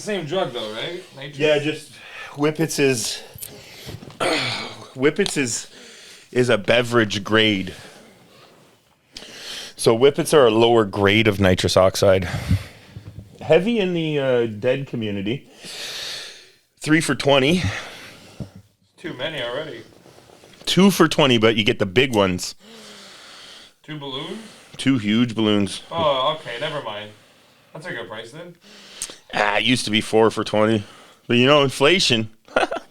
same drug though, right? Nitrous? Yeah, just Whippets is a beverage grade. So Whippets are a lower grade of nitrous oxide. Heavy in the dead community. 3 for $20. Too many already. 2 for $20, but you get the big ones. 2 balloons? 2 huge balloons. Oh, okay, never mind. That's a good price then. It used to be 4 for $20. But inflation.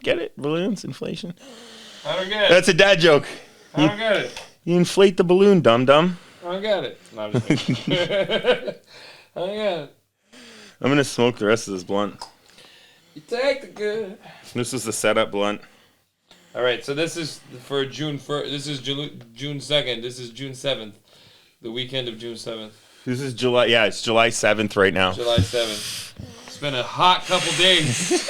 Get it? Balloons, inflation. I don't get it. That's a dad joke. I don't get it. You inflate the balloon, dum-dum. I don't get it. No, I'm just kidding. I don't get it. I'm going to smoke the rest of this blunt. You take the good. This is the setup blunt. All right, so this is for June 1st. This is June 2nd. This is June 7th. The weekend of June 7th. This is July. Yeah, it's July 7th right now. July 7th. It's been a hot couple days.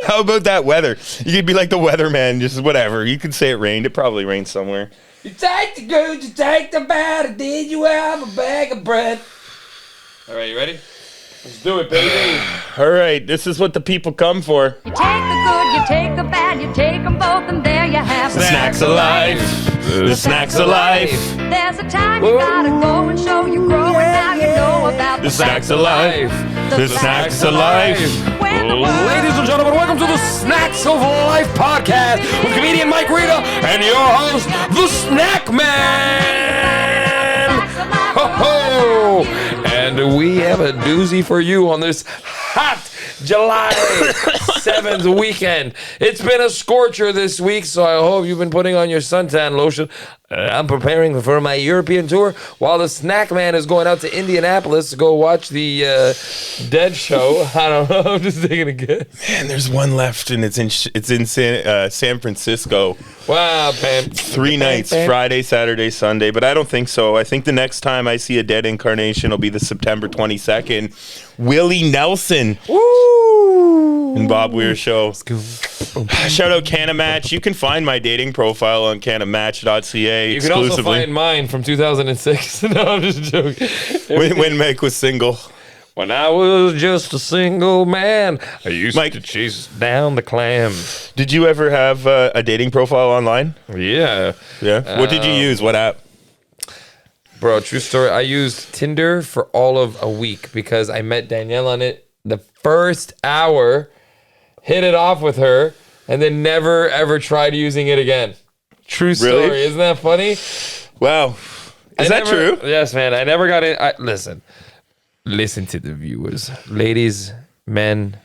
How about that weather? You could be like the weatherman, just whatever. You could say it rained. It probably rained somewhere. You take the good, you take the bad. Did you have a bag of bread? All right, you ready? Let's do it, baby. All right, this is what the people come for. You take the good, you take the bad, you take them both, and there you have The snacks of life. The snacks of life. There's a time you gotta go and show you grow, and now you know about The snacks of life. The snacks of life. Ladies and gentlemen, welcome to the Snacks of Life podcast with comedian Mike Rita and your host, the Snack Man. Ho ho! And we have a doozy for you on this hot July 7th weekend. It's been a scorcher this week, so I hope you've been putting on your suntan lotion. I'm preparing for my European tour while the Snack Man is going out to Indianapolis to go watch the Dead show. I don't know. I'm just taking a guess. Man, there's one left, and it's in San Francisco. Wow, Pam. 3 nights, Friday, Saturday, Sunday. But I don't think so. I think the next time I see a Dead incarnation will be the September 22nd. Willie Nelson. Woo! And Bob Weir show. Shout out Canamatch. You can find my dating profile on canamatch.ca. You can also find mine from 2006. No, I'm just joking. when Mike was single. When I was just a single man, I used to chase down the clams. Did you ever have a dating profile online? Yeah. Yeah? What did you use? What app? Bro, true story. I used Tinder for all of a week because I met Danielle on it the first hour, hit it off with her, and then never, ever tried using it again. True story. Really? Isn't that funny? Wow. Is that true? Yes, man. I never got in. Listen to the viewers. Ladies, men,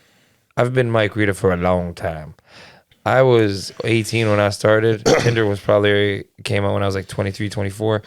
I've been Mike Rita for a long time. I was 18 when I started. Tinder came out when I was like 23, 24.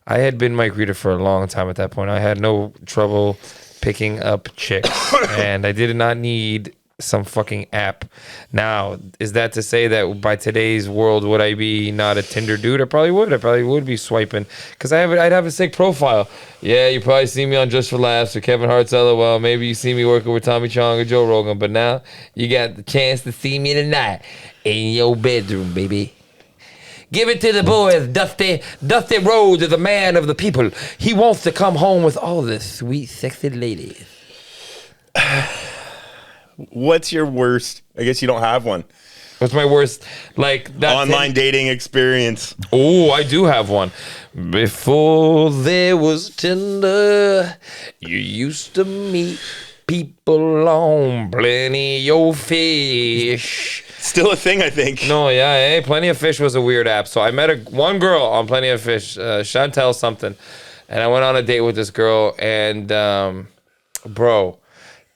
I had been Mike Rita for a long time at that point. I had no trouble picking up chicks, and I did not need some fucking app. Now, is that to say that by today's world, would I be not a Tinder dude? I probably would. I probably would be swiping because I'd have a sick profile. Yeah, you probably see me on Just for Laughs or Kevin Hart's LOL. Maybe you see me working with Tommy Chong or Joe Rogan, but now you got the chance to see me tonight in your bedroom, baby. Give it to the boy, Dusty Rhodes, the man of the people. He wants to come home with all the sweet, sexy ladies. What's your worst? I guess you don't have one. What's my worst, like that online dating experience? Oh, I do have one. Before there was Tinder, you used to meet people on Plenty of Fish. Still a thing, I think. No, yeah, Plenty of Fish was a weird app. So I met one girl on Plenty of Fish, Chantel something, and I went on a date with this girl, and bro,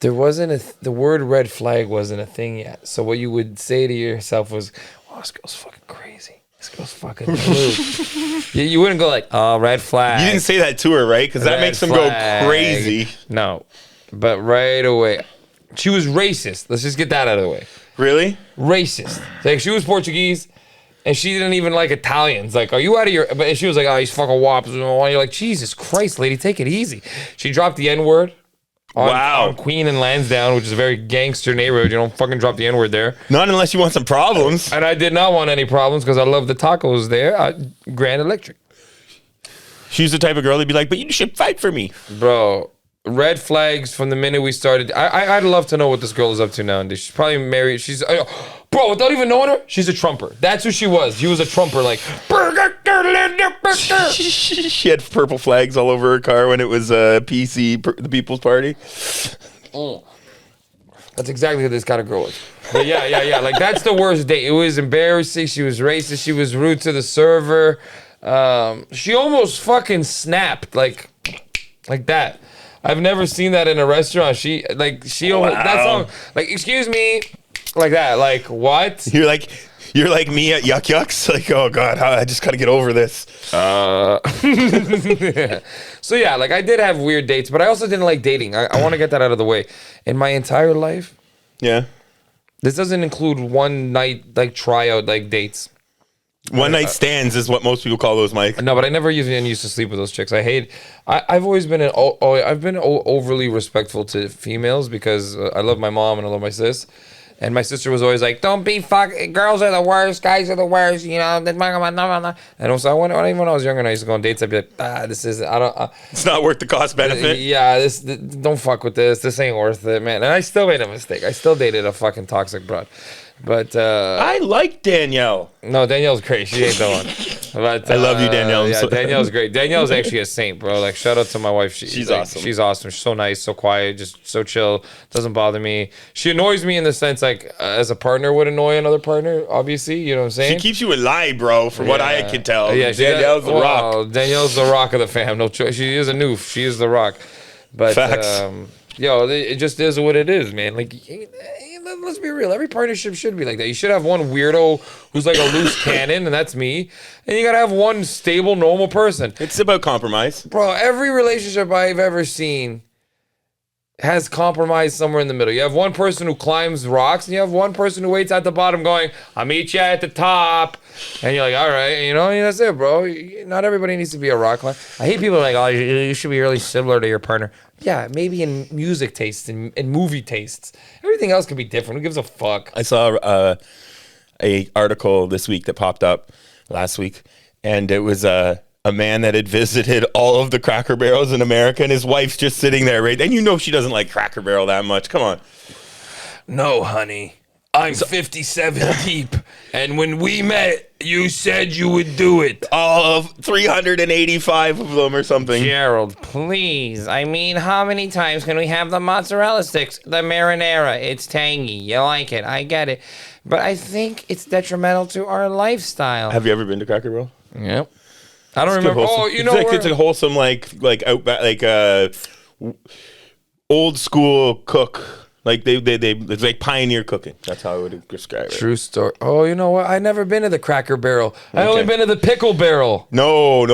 there wasn't the word red flag wasn't a thing yet. So what you would say to yourself was, "Oh, this girl's fucking crazy. This girl's fucking blue." You wouldn't go like, "Oh, red flag." You didn't say that to her, right? Because that makes them go crazy. No, but right away, she was racist. Let's just get that out of the way. Really? Racist. Like, she was Portuguese, and she didn't even like Italians. Like, are you out of your... But she was like, oh, he's fucking wops. And you're like, Jesus Christ, lady, take it easy. She dropped the N-word on Queen and Lansdowne, which is a very gangster neighborhood. You don't fucking drop the N-word there. Not unless you want some problems. And I did not want any problems because I love the tacos there. Grand Electric. She's the type of girl that'd be like, but you should fight for me. Bro, red flags from the minute we started. I'd love to know what this girl is up to now. And she's probably married. She's bro, without even knowing her, she's a trumper. That's who she was. She was a trumper. Like She had purple flags all over her car when it was PC, the People's Party. That's exactly who this kind of girl was. But yeah. Like that's the worst date. It was embarrassing. She was racist. She was rude to the server. She almost fucking snapped like that. I've never seen that in a restaurant. She that's all, like, excuse me, like that. Like what? You're like me at Yuck Yucks. Like, oh god, I just gotta get over this. So yeah, like I did have weird dates, but I also didn't like dating. I want to get that out of the way. In my entire life, Yeah. this doesn't include one night like tryout like dates. One night stands is what most people call those, Mike. No, but I never even used to sleep with those chicks. I've always been overly respectful to females because I love my mom and I love my sis. And my sister was always like, "Don't be girls are the worst, guys are the worst," you know. And also, even when I was younger and I used to go on dates, I'd be like, this isn't. It's not worth the cost benefit. Yeah, don't fuck with this. This ain't worth it, man. And I still made a mistake. I still dated a fucking toxic broad. But I like Danielle. no, Danielle's great. She ain't the one. But I love you, Danielle. Yeah, Danielle's great. Danielle's actually a saint, bro. Like, shout out to my wife. She's like, awesome. She's awesome. She's so nice, so quiet, just so chill. Doesn't bother me. She annoys me in the sense like as a partner would annoy another partner. Obviously, you know what I'm saying. She keeps you alive, bro. From what I can tell. Yeah, Danielle's the rock. Danielle's the rock of the fam. No choice. She is a noof. She is the rock. But Facts. it just is what it is, man. Like, let's be real. Every partnership should be like that. You should have one weirdo who's like a loose cannon, and that's me. And you gotta have one stable, normal person. It's about compromise. Bro, every relationship I've ever seen has compromise somewhere in the middle. You have one person who climbs rocks, and you have one person who waits at the bottom going, "I'll meet you at the top." And you're like, all right, you know, and that's it, bro. Not everybody needs to be a rock climber. I hate people like, oh, you should be really similar to your partner. Yeah, maybe in music tastes and movie tastes. Everything else can be different. Who gives a fuck? I saw a article this week that popped up last week, and it was a man that had visited all of the Cracker Barrels in America, and his wife's just sitting there, right? And you know she doesn't like Cracker Barrel that much. Come on. No, honey. I'm 57 deep, and when we met, you said you would do it. All of 385 of them or something. Gerald, please. I mean, how many times can we have the mozzarella sticks? The marinara. It's tangy. You like it. I get it. But I think it's detrimental to our lifestyle. Have you ever been to Cracker Barrel? Yep. I don't remember. Oh, you know, it's a wholesome, like outback, like old school cook. Like they it's like pioneer cooking. That's how I would describe it. True story. Oh, you know what? I never been to the Cracker Barrel. I only been to the Pickle Barrel. No.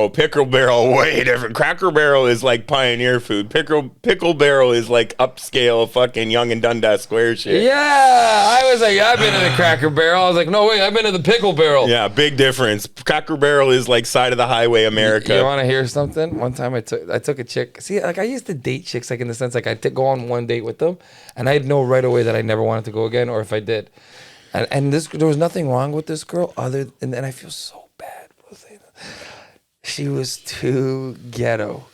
Pickle Barrel, way different. Cracker Barrel is like pioneer food. Pickle Barrel is like upscale fucking Young and Dundas Square shit. Yeah, I was like, I've been to the Cracker Barrel. I was like, no, wait, I've been to the Pickle Barrel. Yeah, big difference. Cracker Barrel is like side of the highway America. You want to hear something? One time I took a chick. See, like I used to date chicks, like in the sense like I go on one date with them, and I'd know right away that I never wanted to go again, or if I did. And there was nothing wrong with this girl and I feel so bad. She was too ghetto.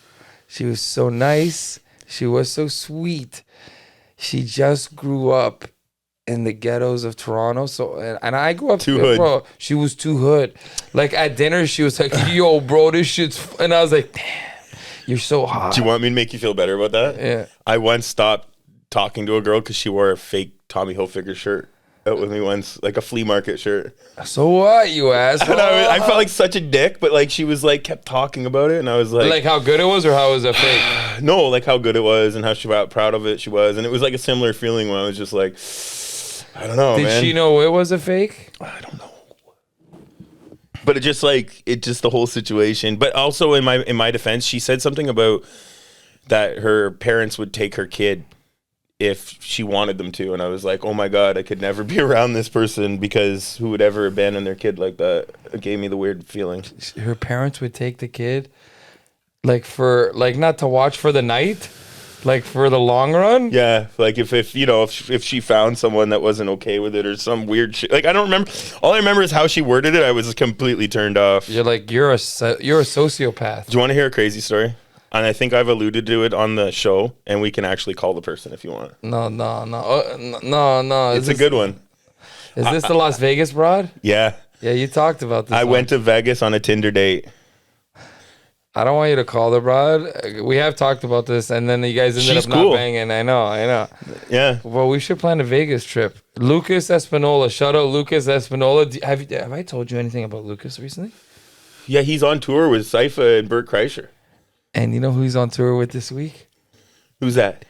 She was so nice. She was so sweet. She just grew up in the ghettos of Toronto. So and I grew up too hood. Bro, she was too hood. Like at dinner, she was like, "Yo, bro, this shit's," and I was like, "Damn, you're so hot." Do you want me to make you feel better about that? Yeah. I once stopped talking to a girl because she wore a fake Tommy Hilfiger shirt out with me once, like a flea market shirt. So what, you asshole? And I felt like such a dick, but like she was like kept talking about it, and I was like how good it was, or how was it fake? No, like how good it was and how proud of it she was, and it was like a similar feeling when I was just like, I don't know, man. Did she know it was a fake? I don't know. But it just the whole situation. But also in my defense, she said something about that her parents would take her kid if she wanted them to, and I was like, oh my god, I could never be around this person, because who would ever abandon their kid like that? It gave me the weird feeling. Her parents would take the kid, like for not to watch for the night, like for the long run. Yeah, like if you know if she found someone that wasn't okay with it or some weird shit. Like I don't remember. All I remember is how she worded it. I was completely turned off. You're like you're a sociopath. Do you want to hear a crazy story? And I think I've alluded to it on the show, and we can actually call the person if you want. No. No. It's a good one. Is this the Las Vegas broad? Yeah. Yeah, you talked about this. I went to Vegas on a Tinder date. I don't want you to call the broad. We have talked about this, and then you guys ended She's up cool. not banging. I know. Yeah. Well, we should plan a Vegas trip. Lucas Espinola. Shout out Lucas Espinola. Have I told you anything about Lucas recently? Yeah, he's on tour with Cypher and Bert Kreischer. And you know who he's on tour with this week? Who's that?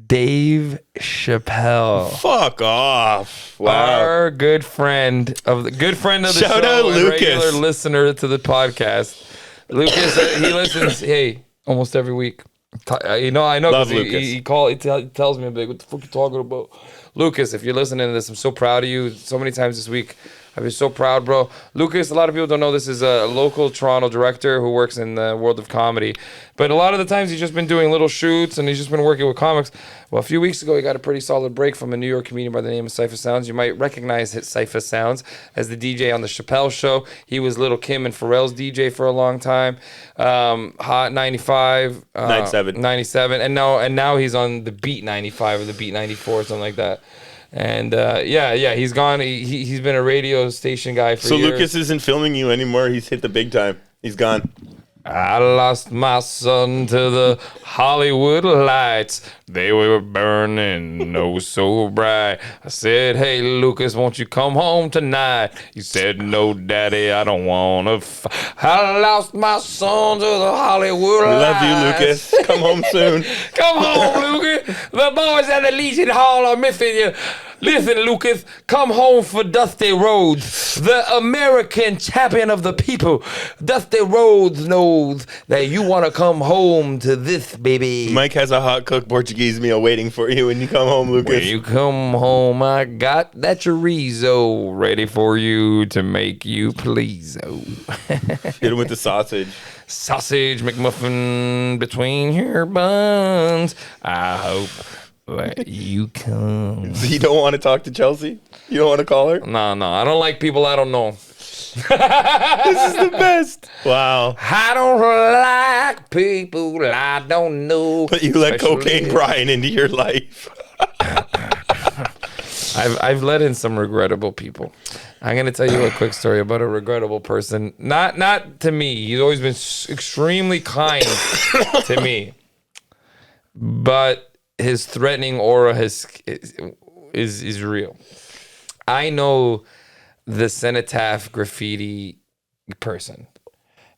Dave Chappelle. Fuck off. Wow. Our good friend of the Shout show out and Lucas. regular listener to the podcast. Lucas, he listens, almost every week. I know, Love because Lucas. he tells me, I'm like, what the fuck you talking about? Lucas, if you're listening to this, I'm so proud of you. So many times this week, I've been so proud, bro. Lucas, a lot of people don't know this is a local Toronto director who works in the world of comedy. But a lot of the times he's just been doing little shoots and he's just been working with comics. Well, a few weeks ago, he got a pretty solid break from a New York comedian by the name of Cypher Sounds. You might recognize Cypher Sounds as the DJ on the Chappelle Show. He was Little Kim and Pharrell's DJ for a long time. Hot 95. 97. 97. And now he's on the Beat 95 or the Beat 94 or something like that. And he's gone. He's been a radio station guy for years. So Lucas isn't filming you anymore. He's hit the big time. He's gone. I lost my son to the Hollywood lights. They were burning, oh so bright. I said, hey, Lucas, won't you come home tonight? He said, no, Daddy, I don't want to. I lost my son to the Hollywood lights. Love you, Lucas. Come home soon. Come home, Lucas. The boys at the Legion Hall are missing you. Listen, Lucas, come home for Dusty Rhodes, the American champion of the people. Dusty Rhodes knows that you want to come home to this, baby. Mike has a hot cooked Portuguese meal waiting for you when you come home, Lucas. When you come home, I got that chorizo ready for you to make you please. Hit him with the sausage. Sausage McMuffin between your buns. I hope that you come. So you don't want to talk to Chelsea? You don't want to call her? No, I don't like people I don't know. This is the best. Wow. I don't like people I don't know. But you let Especially- Cocaine Brian into your life. I've let in some regrettable people. I'm gonna tell you a quick story about a regrettable person. Not to me. He's always been extremely kind to me, but his threatening aura is real. I know the Cenotaph graffiti person.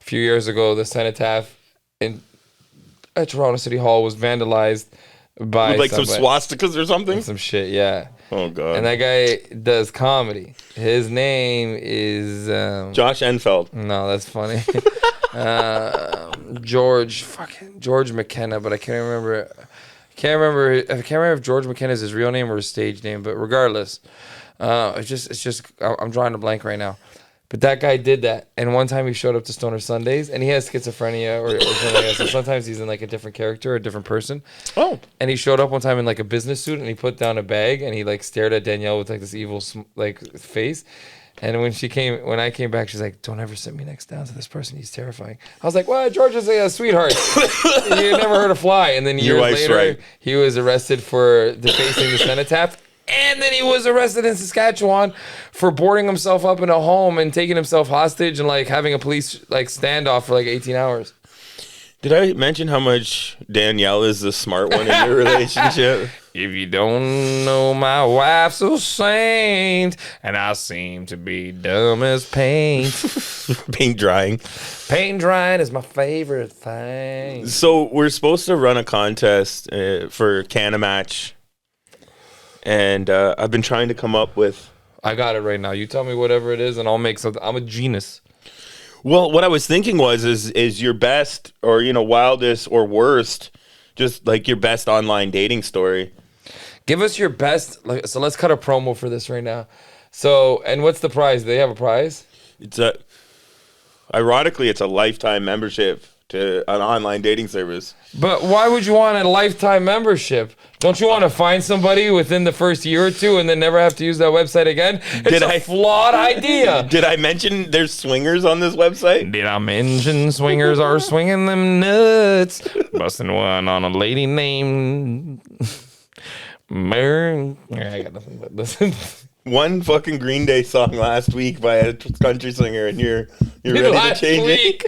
A few years ago, the Cenotaph at Toronto City Hall was vandalized by With like some somebody. swastikas or something? Some shit, yeah. Oh, God. And that guy does comedy. His name is Josh Enfeld. no, that's funny. George McKenna, but I can't remember. I can't remember if George McKenna is his real name or his stage name. But regardless, it's just I'm drawing a blank right now. But that guy did that, and one time he showed up to Stoner Sundays, and he has schizophrenia or something like that. So sometimes he's in like a different character, a different person. Oh. And he showed up one time in like a business suit, and he put down a bag, and he like stared at Danielle with like this evil like face. And when I came back, she's like, "Don't ever sit me next down to this person. He's terrifying." I was like, "Well, George is a sweetheart. You never heard a fly." And then Your years wife's later, right. he was arrested for defacing the cenotaph. And then he was arrested in Saskatchewan for boarding himself up in a home and taking himself hostage and like having a police like standoff for like 18 hours. Did I mention how much Danielle is the smart one in your relationship? If you don't know, my wife's a saint, and I seem to be dumb as paint. Paint drying. Paint drying is my favorite thing. So we're supposed to run a contest for Canna Match. And I've been trying to come up with... I got it right now. You tell me whatever it is, and I'll make something. I'm a genius. Well, what I was thinking is your best or, wildest or worst, just like your best online dating story. Give us your best. So let's cut a promo for this right now. So, and what's the prize? Do they have a prize? Ironically, it's a lifetime membership to an online dating service. But why would you want a lifetime membership? Don't you want to find somebody within the first year or two and then never have to use that website again? It's a flawed idea. Did I mention there's swingers on this website? Did I mention swingers are swinging them nuts? Busting one on a lady named Mary. I got nothing but listen. One fucking Green Day song last week by a country singer, and you're ready to change it.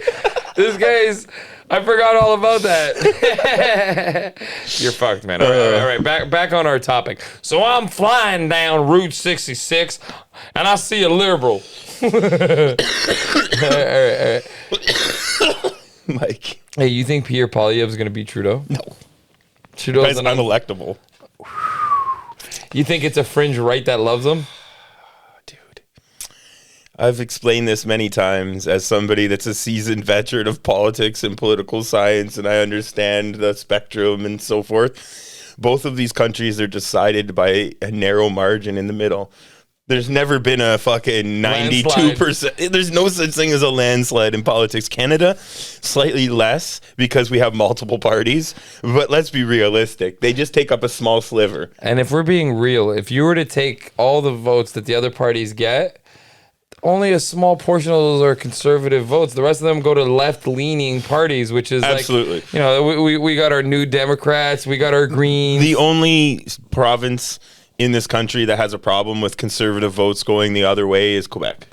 This guy's. I forgot all about that. You're fucked, man. All right. Back on our topic. So I'm flying down Route 66, and I see a liberal. all right. Mike. Hey, you think Pierre Poilievre's going to beat Trudeau? No. Trudeau's Guy's unelectable. You think it's a fringe right that loves him? Dude. I've explained this many times as somebody that's a seasoned veteran of politics and political science, and I understand the spectrum and so forth. Both of these countries are decided by a narrow margin in the middle. There's never been a fucking 92%. There's no such thing as a landslide in politics. Canada, slightly less because we have multiple parties. But let's be realistic. They just take up a small sliver. And if we're being real, if you were to take all the votes that the other parties get, only a small portion of those are conservative votes. The rest of them go to left-leaning parties, which is absolutely. Like, you know, we got our New Democrats, we got our Greens. The only province in this country that has a problem with conservative votes going the other way is Quebec.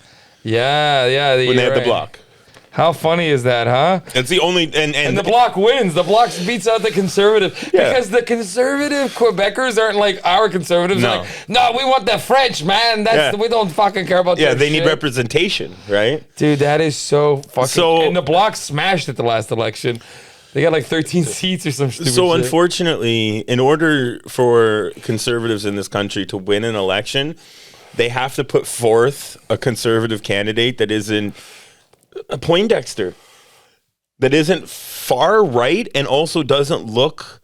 Yeah. When they had the bloc. How funny is that, huh? It's the only and the bloc wins. The bloc beats out the conservative because the conservative Quebecers aren't like our conservatives. No, like, no, we want the French, man. We don't fucking care about. They need representation, right? Dude, that is so fucking. And the bloc smashed at the last election. They got like 13 seats or some stupid So shit. unfortunately, in order for conservatives in this country to win an election, they have to put forth a conservative candidate that isn't a Poindexter, that isn't far right and also doesn't look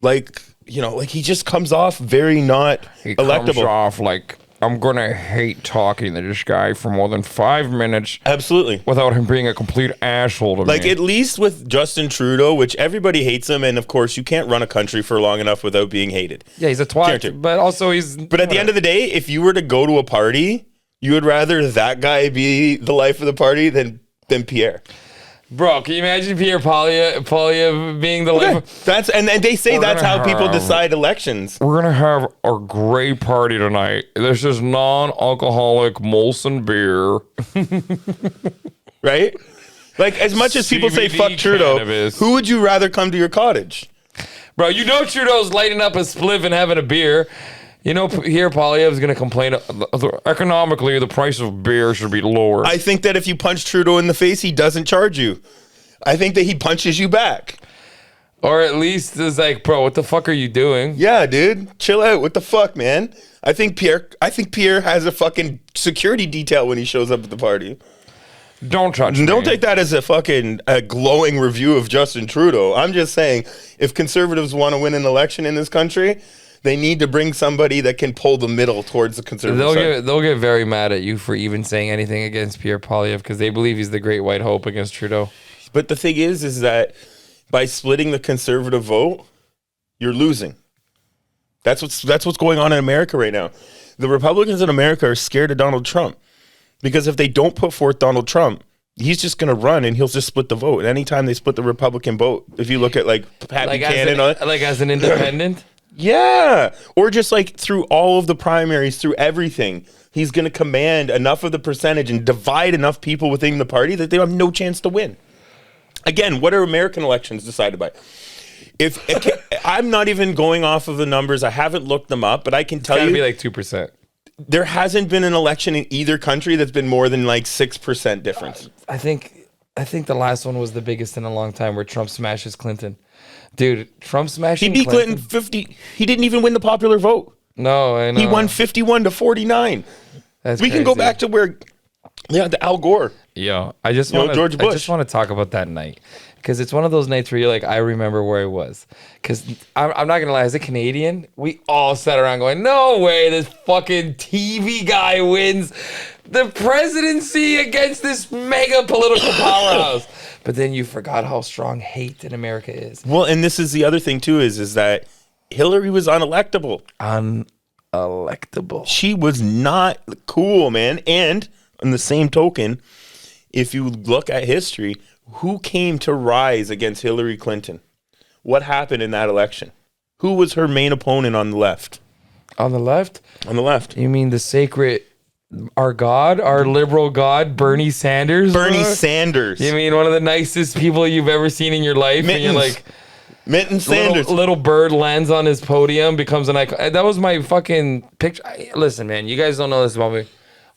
like, like he just comes off very not electable. Comes off like, I'm going to hate talking to this guy for more than 5 minutes. Absolutely. Without him being a complete asshole to me. Like, at least with Justin Trudeau, which everybody hates him, and of course, you can't run a country for long enough without being hated. Yeah, he's a twat, but also he's... But at the end of the day, if you were to go to a party, you would rather that guy be the life of the party than Pierre. Bro, can you imagine Pierre Poilievre being the life? And they say that's how people decide elections. We're gonna have a great party tonight. This is non-alcoholic Molson beer, right? Like, as much as people say fuck Trudeau, cannabis. Who would you rather come to your cottage? Bro, you know Trudeau's lighting up a spliff and having a beer. You know, here Poilievre's going to complain. Economically, the price of beer should be lower. I think that if you punch Trudeau in the face, he doesn't charge you. I think that he punches you back. Or at least is like, bro, what the fuck are you doing? Yeah, dude. Chill out. What the fuck, man? I think Pierre has a fucking security detail when he shows up at the party. Don't touch me. Don't take that as a glowing review of Justin Trudeau. I'm just saying, if conservatives want to win an election in this country, they need to bring somebody that can pull the middle towards the conservative side. They'll get very mad at you for even saying anything against Pierre Poilievre because they believe he's the great white hope against Trudeau. But the thing is that by splitting the conservative vote, you're losing. That's what's going on in America right now. The Republicans in America are scared of Donald Trump because if they don't put forth Donald Trump, he's just going to run and he'll just split the vote. And anytime they split the Republican vote, if you look at like Pat Buchanan, as an independent. Yeah. Or just like through all of the primaries, through everything, he's going to command enough of the percentage and divide enough people within the party that they have no chance to win. Again, what are American elections decided by? If I'm not even going off of the numbers, I haven't looked them up, but I can tell you. It's got to be like 2%. There hasn't been an election in either country that's been more than like 6% difference. I think the last one was the biggest in a long time where Trump smashes Clinton. Dude, Trump smashing He beat Clinton 50. He didn't even win the popular vote. No, I know. He won 51-49. That's we crazy. can go back to where, the Al Gore. Yo, I just want to talk about that night because it's one of those nights where you're like, I remember where I was. Because I'm not gonna lie, as a Canadian, we all sat around going, no way, this fucking TV guy wins the presidency against this mega political powerhouse. but then you forgot how strong hate in America is. Well, and this is the other thing too is that Hillary was unelectable. Unelectable. She was not cool, man. And on the same token, if you look at history, who came to rise against Hillary Clinton? What happened in that election? Who was her main opponent on the left? On the left? On the left. You mean the sacred, our God, our liberal God, Bernie Sanders? Bernie bro? Sanders. You mean one of the nicest people you've ever seen in your life? Mittens. And you're like, Mitten Sanders. little bird lands on his podium, becomes an icon. That was my fucking picture. Listen, man, you guys don't know this about me.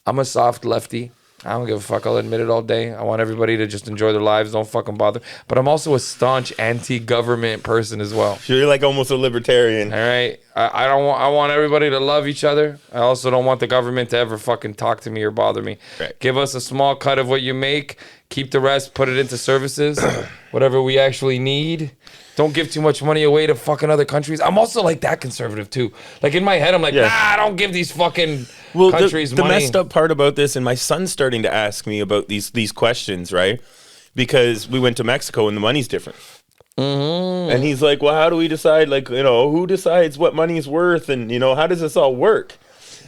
I'm a soft lefty. I don't give a fuck. I'll admit it all day. I want everybody to just enjoy their lives. Don't fucking bother. But I'm also a staunch anti-government person as well. You're like almost a libertarian. All right. I don't want. I want everybody to love each other. I also don't want the government to ever fucking talk to me or bother me. Right. Give us a small cut of what you make. Keep the rest. Put it into services, whatever we actually need. Don't give too much money away to fucking other countries. I'm also like that conservative too. Like in my head, I'm like, nah, don't give these fucking countries the money. messed up part about this, and my son's starting to ask me about these questions, right? Because we went to Mexico and the money's different. Mm-hmm. And he's like, well, how do we decide, like, you know, who decides what money's worth? And, you know, how does this all work?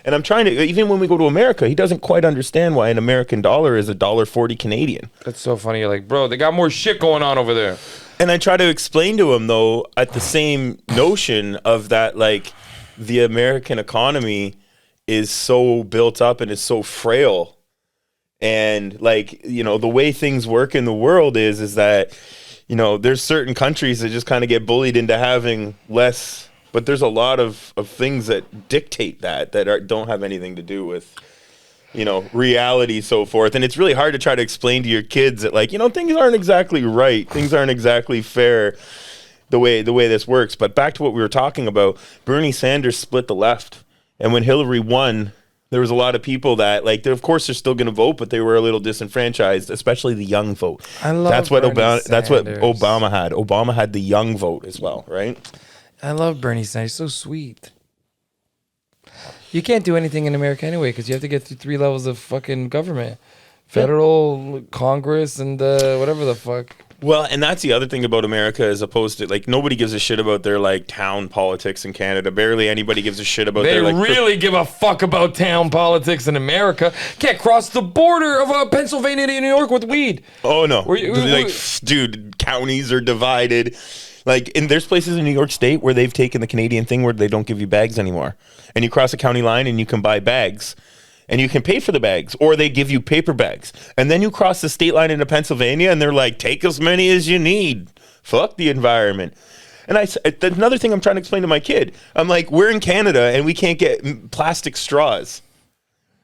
And I'm trying to, even when we go to America, he doesn't quite understand why an American dollar is $1.40 Canadian. That's so funny. You're like, bro, they got more shit going on over there. And I try to explain to him, though, at the same notion of that, like, the American economy is so built up and is so frail. And, like, you know, the way things work in the world is that, you know, there's certain countries that just kind of get bullied into having less. But there's a lot of things that dictate that don't have anything to do with, you know, reality, so forth. And it's really hard to try to explain to your kids that, like, you know, things aren't exactly right. Things aren't exactly fair the way this works. But back to what we were talking about, Bernie Sanders split the left. And when Hillary won, there was a lot of people that, like, of course, they're still going to vote, but they were a little disenfranchised, especially the young vote. I love that's what Bernie That's what Sanders. Obama had. Obama had the young vote as well, right? I love Bernie Sanders. He's so sweet. You can't do anything in America anyway because you have to get through 3 levels of fucking government. Federal, Congress, and whatever the fuck. Well, and that's the other thing about America as opposed to, like, nobody gives a shit about their, like, town politics in Canada. Barely anybody gives a shit about They their, like... really give a fuck about town politics in America. Can't cross the border of Pennsylvania to New York with weed. Oh, no. Like, dude, counties are divided. Like, and there's places in New York State where they've taken the Canadian thing where they don't give you bags anymore. And you cross a county line and you can buy bags. And you can pay for the bags, or they give you paper bags. And then you cross the state line into Pennsylvania, and they're like, take as many as you need. Fuck the environment. And that's another thing I'm trying to explain to my kid. I'm like, we're in Canada, and we can't get plastic straws.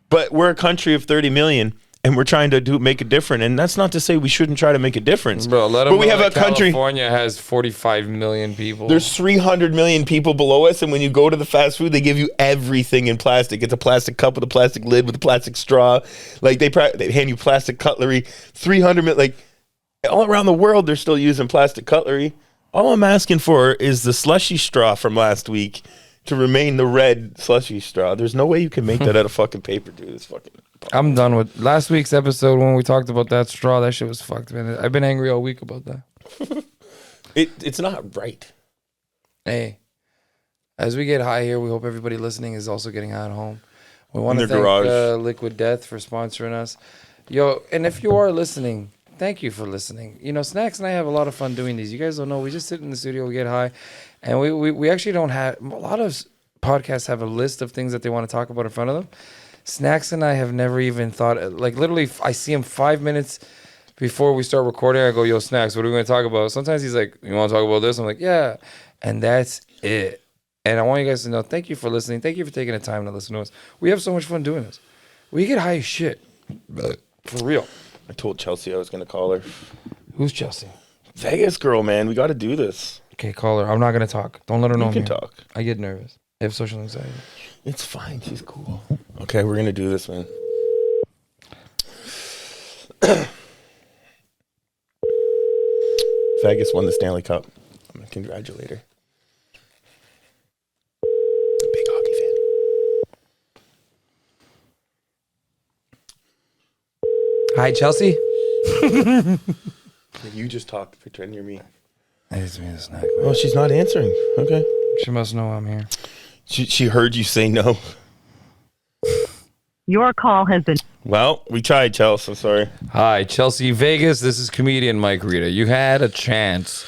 But we're a country of 30 million, and we're trying to make it different. And that's not to say we shouldn't try to make a difference. Bro, let them but we have a country. California has 45 million people. There's 300 million people below us, and when you go to the fast food, they give you everything in plastic. It's a plastic cup with a plastic lid with a plastic straw. Like, they hand you plastic cutlery. 300 million, like, all around the world, they're still using plastic cutlery. All I'm asking for is the slushy straw from last week to remain the red slushy straw. There's no way you can make that out of fucking paper, dude. It's fucking... I'm done with last week's episode when we talked about that straw. That shit was fucked, man. I've been angry all week about that. It's not right. Hey, as we get high here, we hope everybody listening is also getting high at home. We want to their thank garage. Liquid Death for sponsoring us. Yo, and if you are listening, thank you for listening. You know, Snacks and I have a lot of fun doing these. You guys don't know. We just sit in the studio, we get high, and we actually don't have... A lot of podcasts have a list of things that they want to talk about in front of them. Snacks and I have never even thought, like, literally, I see him 5 minutes before we start recording. I go, yo, Snacks, what are we going to talk about? Sometimes he's like, you want to talk about this? I'm like, yeah. And that's it. And I want you guys to know, thank you for listening. Thank you for taking the time to listen to us. We have so much fun doing this. We get high as shit. For real. I told Chelsea I was going to call her. Who's Chelsea? Vegas girl, man. We got to do this. Okay, call her. I'm not going to talk. Don't let her know. You can I'm here. talk. I get nervous. I have social anxiety. It's fine. She's cool. Okay, we're going to do this, man. Vegas won the Stanley Cup. I'm going to congratulate her. Big hockey fan. Hi, Chelsea. You just talk. Pretend you're me. It's me, the snack. Oh, she's not answering. Okay. She must know I'm here. She heard you say no. Your call has been. Well, we tried, Chelsea. I'm sorry. Hi, Chelsea Vegas. This is comedian Mike Rita. You had a chance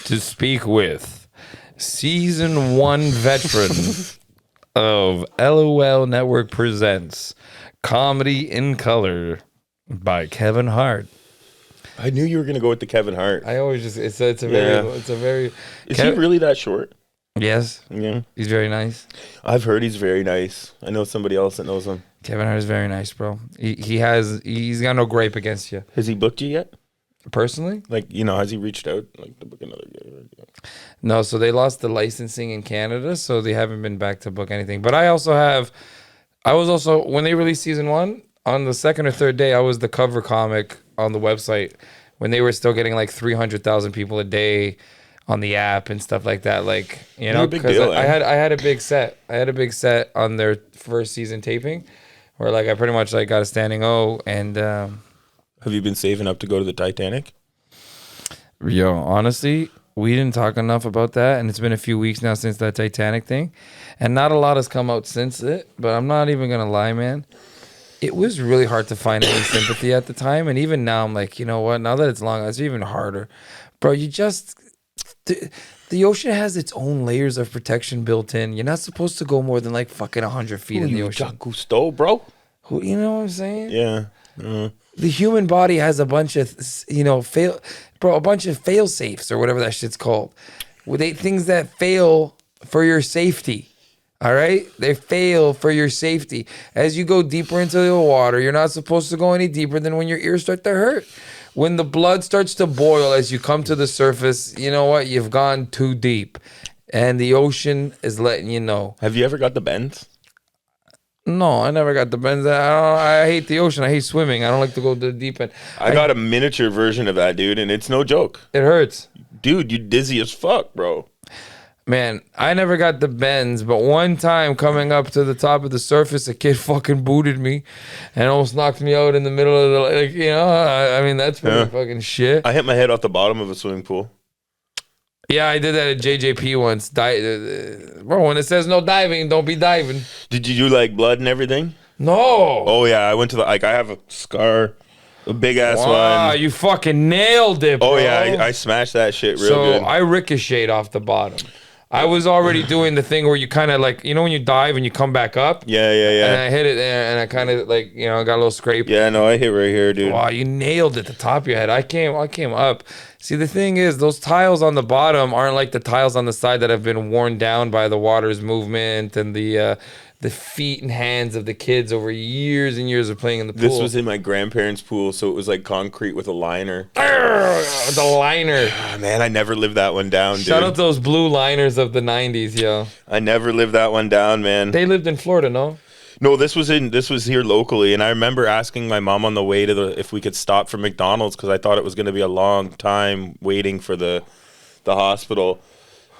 to speak with season 1 veteran of LOL Network Presents Comedy in Color by Kevin Hart. I knew you were gonna go with the Kevin Hart. I always just it's a very Is he really that short? Yes, Yeah. he's very nice. I've heard he's very nice. I know somebody else that knows him. Kevin Hart is very nice, bro. He's got no gripe against you. Has he booked you yet? Personally? Like, has he reached out like to book another guy? No, so they lost the licensing in Canada, so they haven't been back to book anything. But I was also when they released season 1, on the second or third day, I was the cover comic on the website when they were still getting like 300,000 people a day on the app and stuff like that. Like, because I had a big set. I had a big set on their first season taping, where like I pretty much like got a standing O. And Have you been saving up to go to the Titanic? yo, honestly, we didn't talk enough about that, and it's been a few weeks now since that Titanic thing, and not a lot has come out since it. But I'm not even gonna lie, man. It was really hard to find any sympathy at the time, and even now I'm like, you know what? Now that it's long, it's even harder, bro. The ocean has its own layers of protection built in. You're not supposed to go more than like fucking 100 feet in the ocean. Jacques Cousteau, bro? You know what I'm saying? Yeah. The human body has a bunch of, a bunch of fail safes or whatever that shit's called. Things that fail for your safety. All right? They fail for your safety. As you go deeper into the water, you're not supposed to go any deeper than when your ears start to hurt. When the blood starts to boil as you come to the surface, you know what? You've gone too deep. And the ocean is letting you know. Have you ever got the bends? No, I never got the bends. I hate the ocean. I hate swimming. I don't like to go to the deep end. I got a miniature version of that, dude, and it's no joke. It hurts. Dude, you dizzy as fuck, bro. Man, I never got the bends, but one time coming up to the top of the surface, a kid fucking booted me and almost knocked me out in the middle of the, I mean, that's pretty fucking shit. I hit my head off the bottom of a swimming pool. Yeah, I did that at JJP once. Bro, when it says no diving, don't be diving. Did you do like blood and everything? No. Oh, yeah, I went to I have a scar, a big ass Wow, one. you fucking nailed it, bro. Oh, yeah, I smashed that shit real good. So I ricocheted off the bottom. I was already doing the thing where you kind of like, when you dive and you come back up? Yeah. And I hit it there and I kind of like, got a little scrape. Yeah, no, I hit right here, dude. Wow, you nailed it at the top of your head. I came up. See, the thing is, those tiles on the bottom aren't like the tiles on the side that have been worn down by the water's movement and the feet and hands of the kids over years and years of playing in the pool. This was in my grandparents' pool, so it was like concrete with a liner. The liner. Oh, man, I never lived that one down, dude. Shout out those blue liners of the 90s, yo. I never lived that one down, man. They lived in Florida, no? No, this was here locally, and I remember asking my mom on the way to if we could stop for McDonald's because I thought it was going to be a long time waiting for the hospital.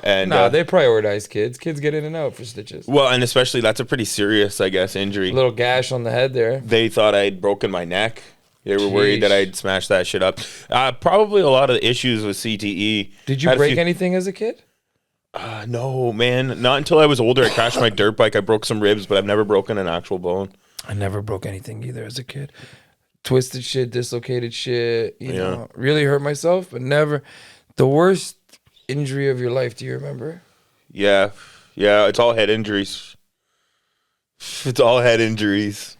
And they prioritize kids. Kids get in and out for stitches. Well, and especially that's a pretty serious, I guess, injury. A little gash on the head there. They thought I'd broken my neck. They were worried that I'd smashed that shit up. Probably a lot of the issues with CTE. Did you break anything as a kid? No, man. Not until I was older. I crashed my dirt bike. I broke some ribs, but I've never broken an actual bone. I never broke anything either as a kid. Twisted shit, dislocated shit, you know. Really hurt myself, but never. The worst injury of your life, do you remember? Yeah, it's all head injuries. It's all head injuries.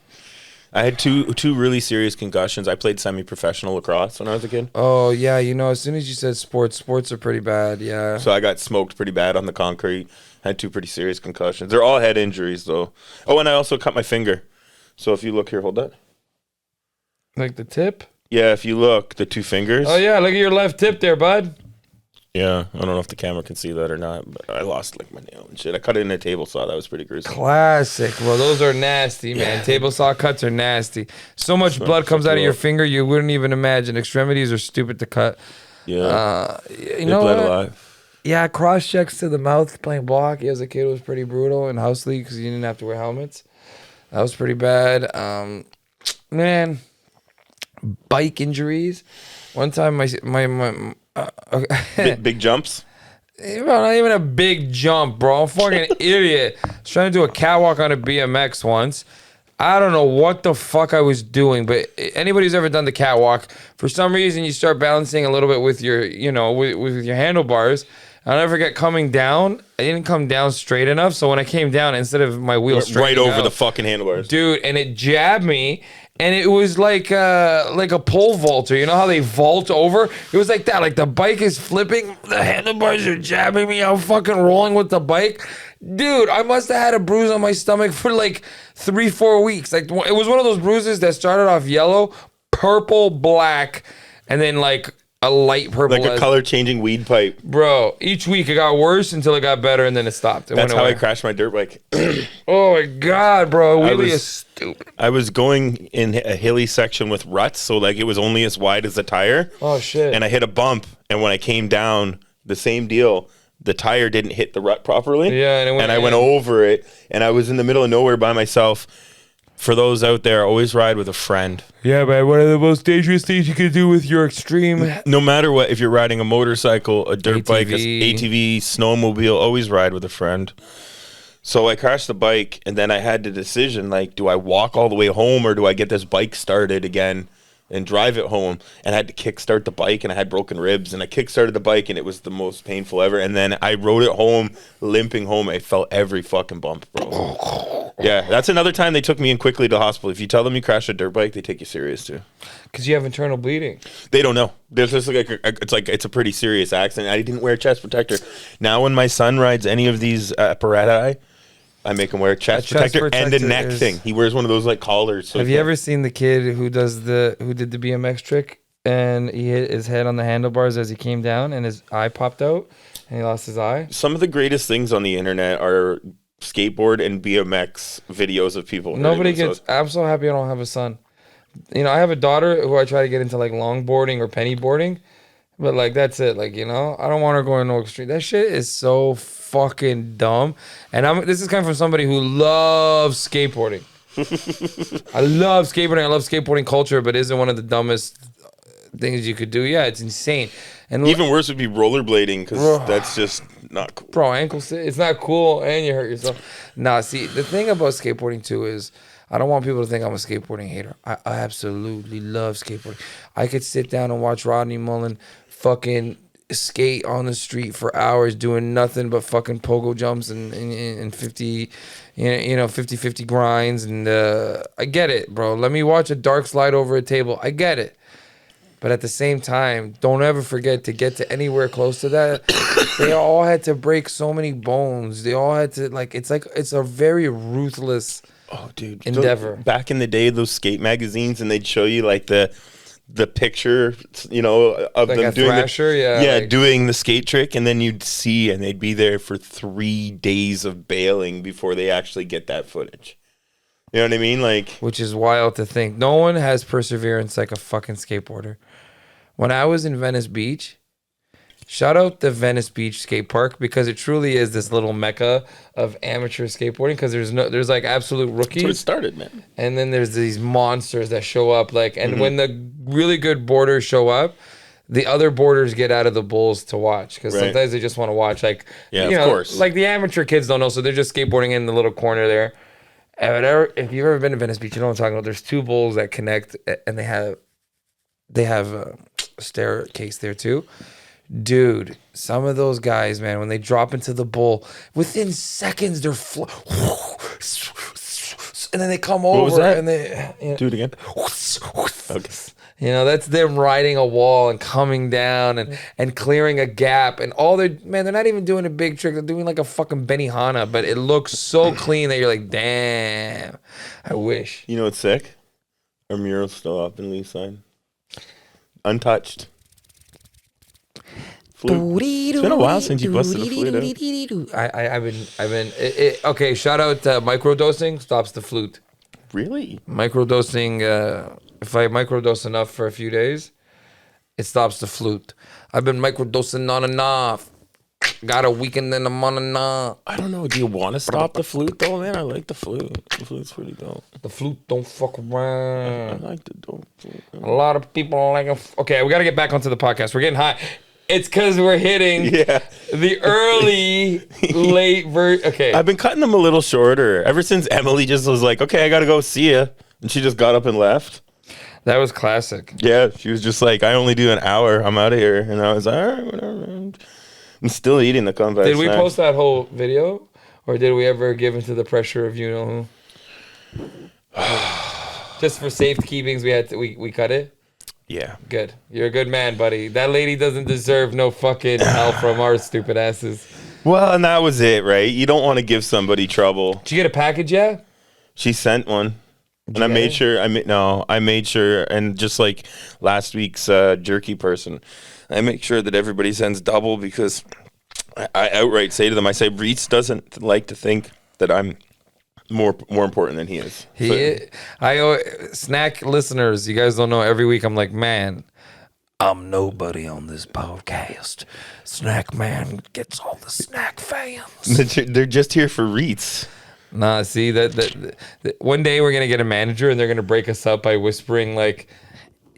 I had two really serious concussions. I played semi-professional lacrosse when I was a kid. Oh, yeah, as soon as you said sports are pretty bad, yeah. So I got smoked pretty bad on the concrete. Had two pretty serious concussions. They're all head injuries, though. Oh, and I also cut my finger. So if you look here, hold that. Like the tip? Yeah, if you look, the two fingers. Oh, yeah, look at your left tip there, bud. Yeah, I don't know if the camera can see that or not, but I lost like my nail and shit. I cut it in a table saw. That was pretty gruesome. Classic. Well, those are nasty, man. Yeah. Table saw cuts are nasty. So much blood comes out of your finger, you wouldn't even imagine. Extremities are stupid to cut. Yeah. You know bled what? a lot. Yeah, cross checks to the mouth playing ball hockey as a kid was pretty brutal in house league because you didn't have to wear helmets. That was pretty bad. Man, bike injuries. One time, Big jumps. Well, not even a big jump, bro. I'm fucking idiot. I was trying to do a catwalk on a BMX once. I don't know what the fuck I was doing, but anybody who's ever done the catwalk, for some reason you start balancing a little bit with your, with your handlebars. I'll never forget coming down. I didn't come down straight enough, so when I came down, instead of my wheel Right over out, the fucking handlebars. dude, and it jabbed me. And it was like a pole vaulter. You know how they vault over? It was like that. Like the bike is flipping. The handlebars are jabbing me. I'm fucking rolling with the bike. Dude, I must have had a bruise on my stomach for like 3-4 weeks. Like it was one of those bruises that started off yellow, purple, black, and then like a light purple. Like a color changing weed pipe. Bro, each week it got worse until it got better and then it stopped. That's how I crashed my dirt bike. Oh my God, bro. Wheelie is stupid. I was going in a hilly section with ruts, so like it was only as wide as the tire. Oh shit. And I hit a bump, and when I came down, the same deal. The tire didn't hit the rut properly. Yeah, and I went over it, and I was in the middle of nowhere by myself. For those out there, always ride with a friend. Yeah, man. One of the most dangerous things you can do with your extreme. No matter what, if you're riding a motorcycle, a dirt bike, a ATV. ATV, snowmobile, always ride with a friend. So I crashed the bike, and then I had the decision, like, do I walk all the way home or do I get this bike started again and drive it home? And I had to kickstart the bike, and I had broken ribs, and I kickstarted the bike, and it was the most painful ever. And then I rode it home, limping home. I felt every fucking bump, bro. Yeah, that's another time they took me in quickly to the hospital. If you tell them you crashed a dirt bike, they take you serious too. Because you have internal bleeding. They don't know. There's just it's a pretty serious accident. I didn't wear a chest protector. Now when my son rides any of these apparatus, I make him wear a chest protector and a neck thing. He wears one of those like collars. So Have you ever seen the kid who did the BMX trick and he hit his head on the handlebars as he came down and his eye popped out and he lost his eye? Some of the greatest things on the internet are skateboard and BMX videos of people. Nobody gets. I'm so happy I don't have a son. You know, I have a daughter who I try to get into like longboarding or penny boarding, but like that's it. Like, you know, I don't want her going no extreme. That shit is so fucking dumb. And this is coming from somebody who loves skateboarding. I love skateboarding. I love skateboarding culture, but isn't one of the dumbest things you could do. Yeah, it's insane. And even worse would be rollerblading because that's just not cool. Bro, it's not cool and you hurt yourself. Nah, see, the thing about skateboarding too is I don't want people to think I'm a skateboarding hater. I absolutely love skateboarding. I could sit down and watch Rodney Mullen fucking skate on the street for hours doing nothing but fucking pogo jumps and 50 50 grinds, and I get it, bro. Let me watch a dark slide over a table. I get it. But at the same time, don't ever forget to get to anywhere close to that. They all had to break so many bones. They all had to it's a very ruthless endeavor. Back in the day, those skate magazines, and they'd show you like the picture, you know, of like them a doing thrasher, doing the skate trick, and then you'd see, and they'd be there for 3 days of bailing before they actually get that footage. You know what I mean? Like, which is wild to think. No one has perseverance like a fucking skateboarder. When I was in Venice Beach, shout out the Venice Beach skate park, because it truly is this little mecca of amateur skateboarding, because there's like absolute rookies. that's where it started, man. And then there's these monsters that show up, like, and when the really good boarders show up, the other boarders get out of the bowls to watch, because sometimes they just want to watch, like, of course, like the amateur kids don't know, so they're just skateboarding in the little corner there. And if you've ever been to Venice Beach, you know what I'm talking about. There's 2 bowls that connect, and they have a staircase there too. Dude, some of those guys, man, when they drop into the bowl, within seconds they're and then they come over. What was that? And they do it again. Okay. You know, that's them riding a wall and coming down and clearing a gap, and they're not even doing a big trick. They're doing like a fucking Benihana, but it looks so clean that you're like, damn, I wish. You know what's sick? Our mural's still up in Lee's side. Untouched. Flute. It's been a while since you busted a flute out. I've been okay, shout out microdosing stops the flute. Really? Microdosing, if I microdose enough for a few days, it stops the flute. I've been microdosing on and off. Got a weekend in the morning. I don't know. Do you want to stop the flute though, man? I like the flute. The flute's pretty dope. The flute don't fuck I around. like the dope flute. A lot of people like okay, we got to get back onto the podcast. We're getting high. It's because we're hitting the early, late version. Okay. I've been cutting them a little shorter ever since Emily just was like, okay, I got to go see ya. And she just got up and left. That was classic. Yeah, she was just like, I only do an hour. I'm out of here. And I was like, all right, whatever. I'm still eating the comeback. Did we post that whole video? Or did we ever give into the pressure of you know who? Just for safekeepings, we cut it? Yeah. Good. You're a good man, buddy. That lady doesn't deserve no fucking help from our stupid asses. Well, and that was it, right? You don't want to give somebody trouble. Did you get a package yet? She sent one. And I made sure, I made sure, and just like last week's jerky person, I make sure that everybody sends double because I outright say to them, I say, Reets doesn't like to think that I'm more important than he is. Snack listeners, you guys don't know, every week I'm like, man, I'm nobody on this podcast. Snack man gets all the snack fans. They're just here for Reets. Nah, see that one day we're gonna get a manager and they're gonna break us up by whispering like,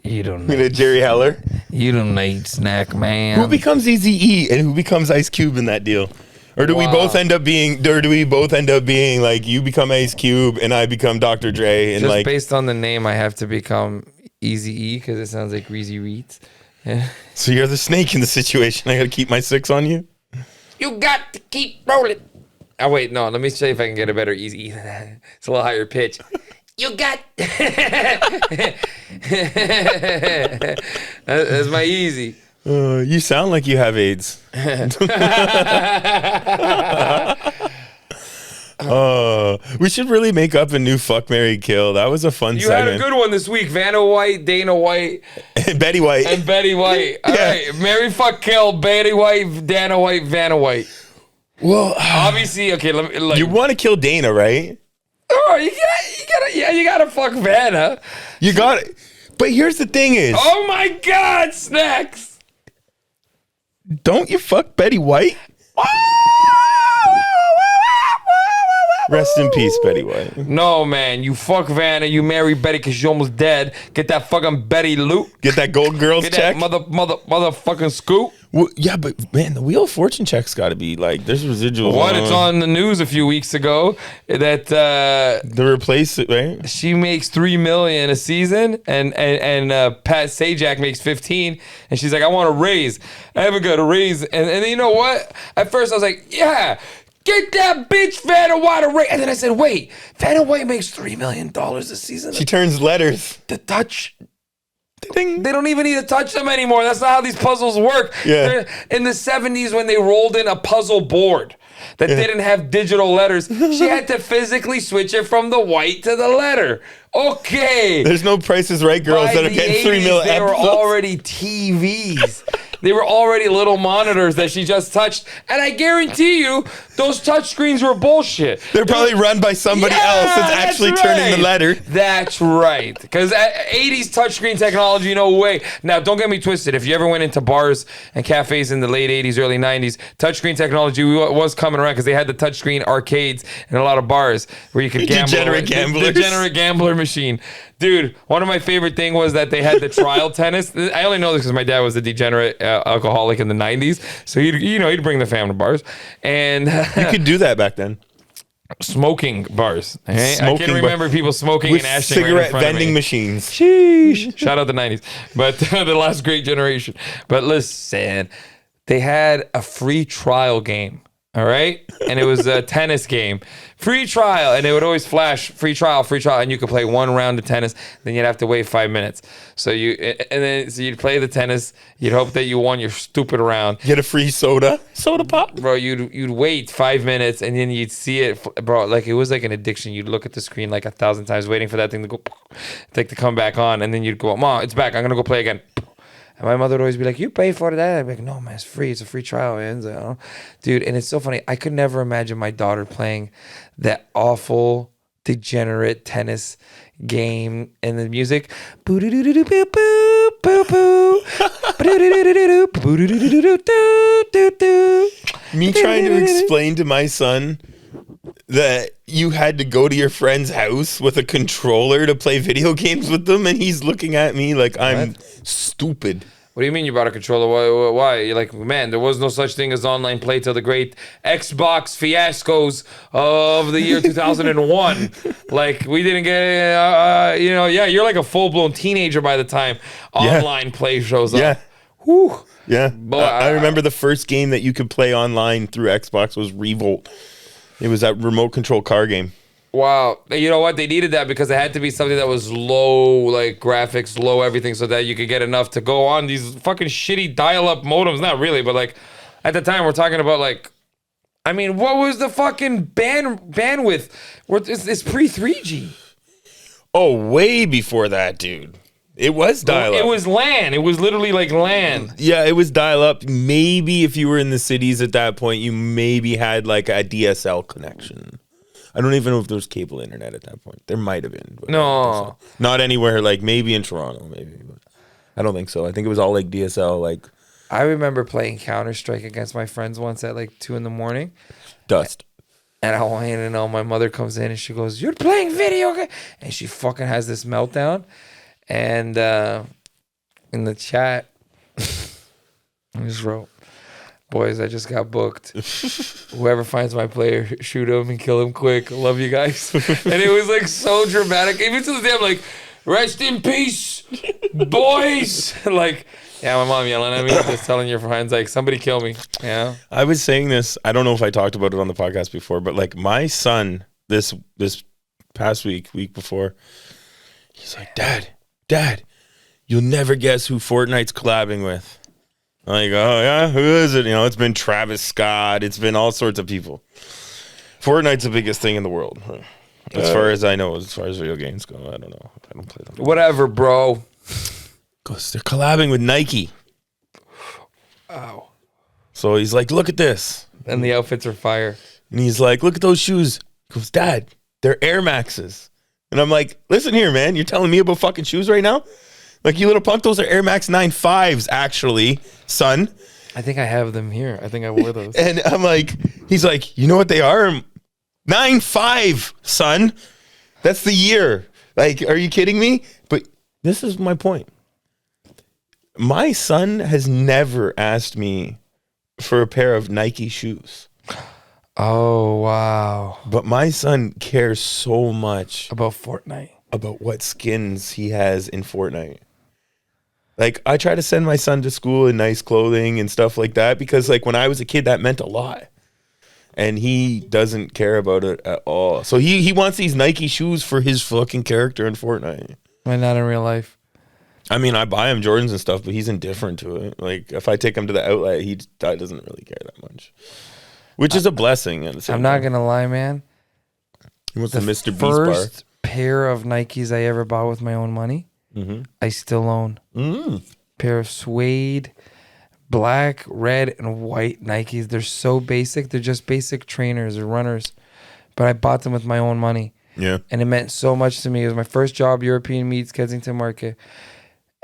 "You don't know Jerry Heller. You don't need snack man." Who becomes Easy E and who becomes Ice Cube in that deal? Or do we both end up being? Or do we both end up being like you become Ice Cube and I become Dr. Dre? And just like based on the name, I have to become Easy E because it sounds like Reezy Reets. Yeah. So you're the snake in the situation. I gotta keep my 6 on you. You got to keep rolling. Oh wait, no. Let me see if I can get a better Easy E than that. It's a little higher pitch. You got. That's my Easy. You sound like you have AIDS. We should really make up a new fuck, marry, kill. That was a fun segment. You had a good one this week. Vanna White, Dana White, and Betty White. And Betty White. All right. Marry, fuck, kill, Betty White, Dana White, Vanna White. Well, obviously, okay. Let me, you want to kill Dana, right? Oh, you gotta fuck Vanna. You got it. But here's the thing is. Oh my God, snacks. Don't you fuck Betty White? Rest in peace, Betty White. No, man. You fuck Vanna. You marry Betty because she's almost dead. Get that fucking Betty loot. Get that Gold Girls check. That motherfucking scoop. Well, yeah, but man, the Wheel of Fortune check's got to be like, there's residuals. What? It's on the news a few weeks ago that the replace it, right? She makes $3 million a season, and Pat Sajak makes 15, and she's like, I want a raise. I haven't got a raise, and you know what? At first I was like, yeah. Get that bitch Vanna White a raise. And then I said, wait, Vanna White makes $3 million a season. She turns letters. The touch. They don't even need to touch them anymore. That's not how these puzzles work. Yeah. In the 70s when they rolled in a puzzle board that didn't have digital letters, she had to physically switch it from the white to the letter. Okay. There's no Price is Right girls that are getting 3 million. They were already TVs. They were already little monitors that she just touched. And I guarantee you, those touch screens were bullshit. They're probably run by somebody else that's actually turning the letter. That's right. Because 80s touchscreen technology, no way. Now, don't get me twisted. If you ever went into bars and cafes in the late 80s, early 90s, touchscreen technology was coming around because they had the touchscreen arcades in a lot of bars where you could gamble. Degenerate gamblers. The degenerate gambler machine. Dude, one of my favorite thing was that they had the trial tennis. I only know this because my dad was a degenerate alcoholic in the 90s. So he'd bring the family to bars. And you could do that back then. Smoking bars. I can't remember people smoking with and ashing cigarette right in front vending of me. machines. Sheesh. Shout out the 90s. But the last great generation. But listen, they had a free trial game. All right. And it was a tennis game. Free trial. And it would always flash free trial. And you could play one round of tennis. Then you'd have to wait 5 minutes. So you'd play the tennis. You'd hope that you won your stupid round. Get a free soda pop. Bro, you'd wait 5 minutes and then you'd see it. Bro, like it was like an addiction. You'd look at the screen like 1,000 times waiting for that thing to go, to come back on. And then you'd go, Mom, it's back. I'm going to go play again. And my mother would always be like, you pay for that? I'd be like, no, man, it's free. It's a free trial, man. So, dude, and it's so funny. I could never imagine my daughter playing that awful degenerate tennis game, and the music. Boo-doo-doo-doo-doo, boo-boo, boo-boo. Boo-doo-doo-doo-doo, boo-doo-doo-doo-doo-doo-doo. Me trying to explain to my son that you had to go to your friend's house with a controller to play video games with them, and he's looking at me like I'm stupid. What do you mean you bought a controller? Why? You're like, man, there was no such thing as online play till the great Xbox fiascos of the year 2001. Like, we didn't get, yeah, you're like a full-blown teenager by the time online play shows up. Yeah. Whew. Yeah. But I remember the first game that you could play online through Xbox was Revolt. It was that remote control car game. Wow. You know what? They needed that because it had to be something that was low, like graphics, low everything, so that you could get enough to go on these fucking shitty dial-up modems. Not really, but like at the time we're talking about like, I mean, what was the fucking bandwidth? It's pre 3G. Oh, way before that, dude. It was dial-up. It was LAN. It was literally like LAN. Yeah, it was dial-up. Maybe if you were in the cities at that point, you maybe had like a DSL connection. I don't even know if there was cable internet at that point. There might have been. But No. not anywhere, like maybe in Toronto, maybe. But I don't think so. I think it was all like DSL, like I remember playing Counter-Strike against my friends once at like 2 a.m. dust. And I want you to know, my mother comes in and she goes, "You're playing video game," and she fucking has this meltdown. And in the chat, I just wrote, "Boys, I just got booked. Whoever finds my player, shoot him and kill him quick. Love you guys." And it was like so dramatic. Even to the day, I'm like, "Rest in peace, boys." Like, yeah, my mom yelling at me, just telling your friends, like, "Somebody kill me." Yeah. I was saying this, I don't know if I talked about it on the podcast before, but like my son this past week before, he's like, Dad, you'll never guess who Fortnite's collabing with. I'm like, oh yeah, who is it? You know, it's been Travis Scott, it's been all sorts of people. Fortnite's the biggest thing in the world, as far as I know. As far as video games go, I don't know. I don't play them. Whatever, bro. Because they're collabing with Nike. Ow. So he's like, look at this, And the outfits are fire. and he's like, look at those shoes. He goes, Dad, they're Air Maxes. And I'm like, listen here, man, you're telling me about fucking shoes right now? Like, you little punk, those are Air Max 95s, actually, son. I think I have them here. I think I wore those. And I'm like, he's like, you know what they are? 9.5, son. That's the year. Like, are you kidding me? But this is my point. My son has never asked me for a pair of Nike shoes. Oh, wow. But my son cares so much About Fortnite. about what skins he has in Fortnite. Like, I try to send my son to school in nice clothing and stuff like that because, like, when I was a kid, that meant a lot. And he doesn't care about it at all. So he wants these Nike shoes for his fucking character in Fortnite. Why not in real life? I mean, I buy him Jordans and stuff, but he's indifferent to it. Like, if I take him to the outlet, he doesn't really care that much. Which is a blessing at the same I'm not time. going to lie, man. He wants the Mr. Beast First pair of Nikes I ever bought with my own money, bar. I still own. Pair of suede, black, red, and white Nikes. They're so basic. They're just basic trainers or runners. But I bought them with my own money. Yeah. And it meant so much to me. It was my first job, European Meats, Kensington Market.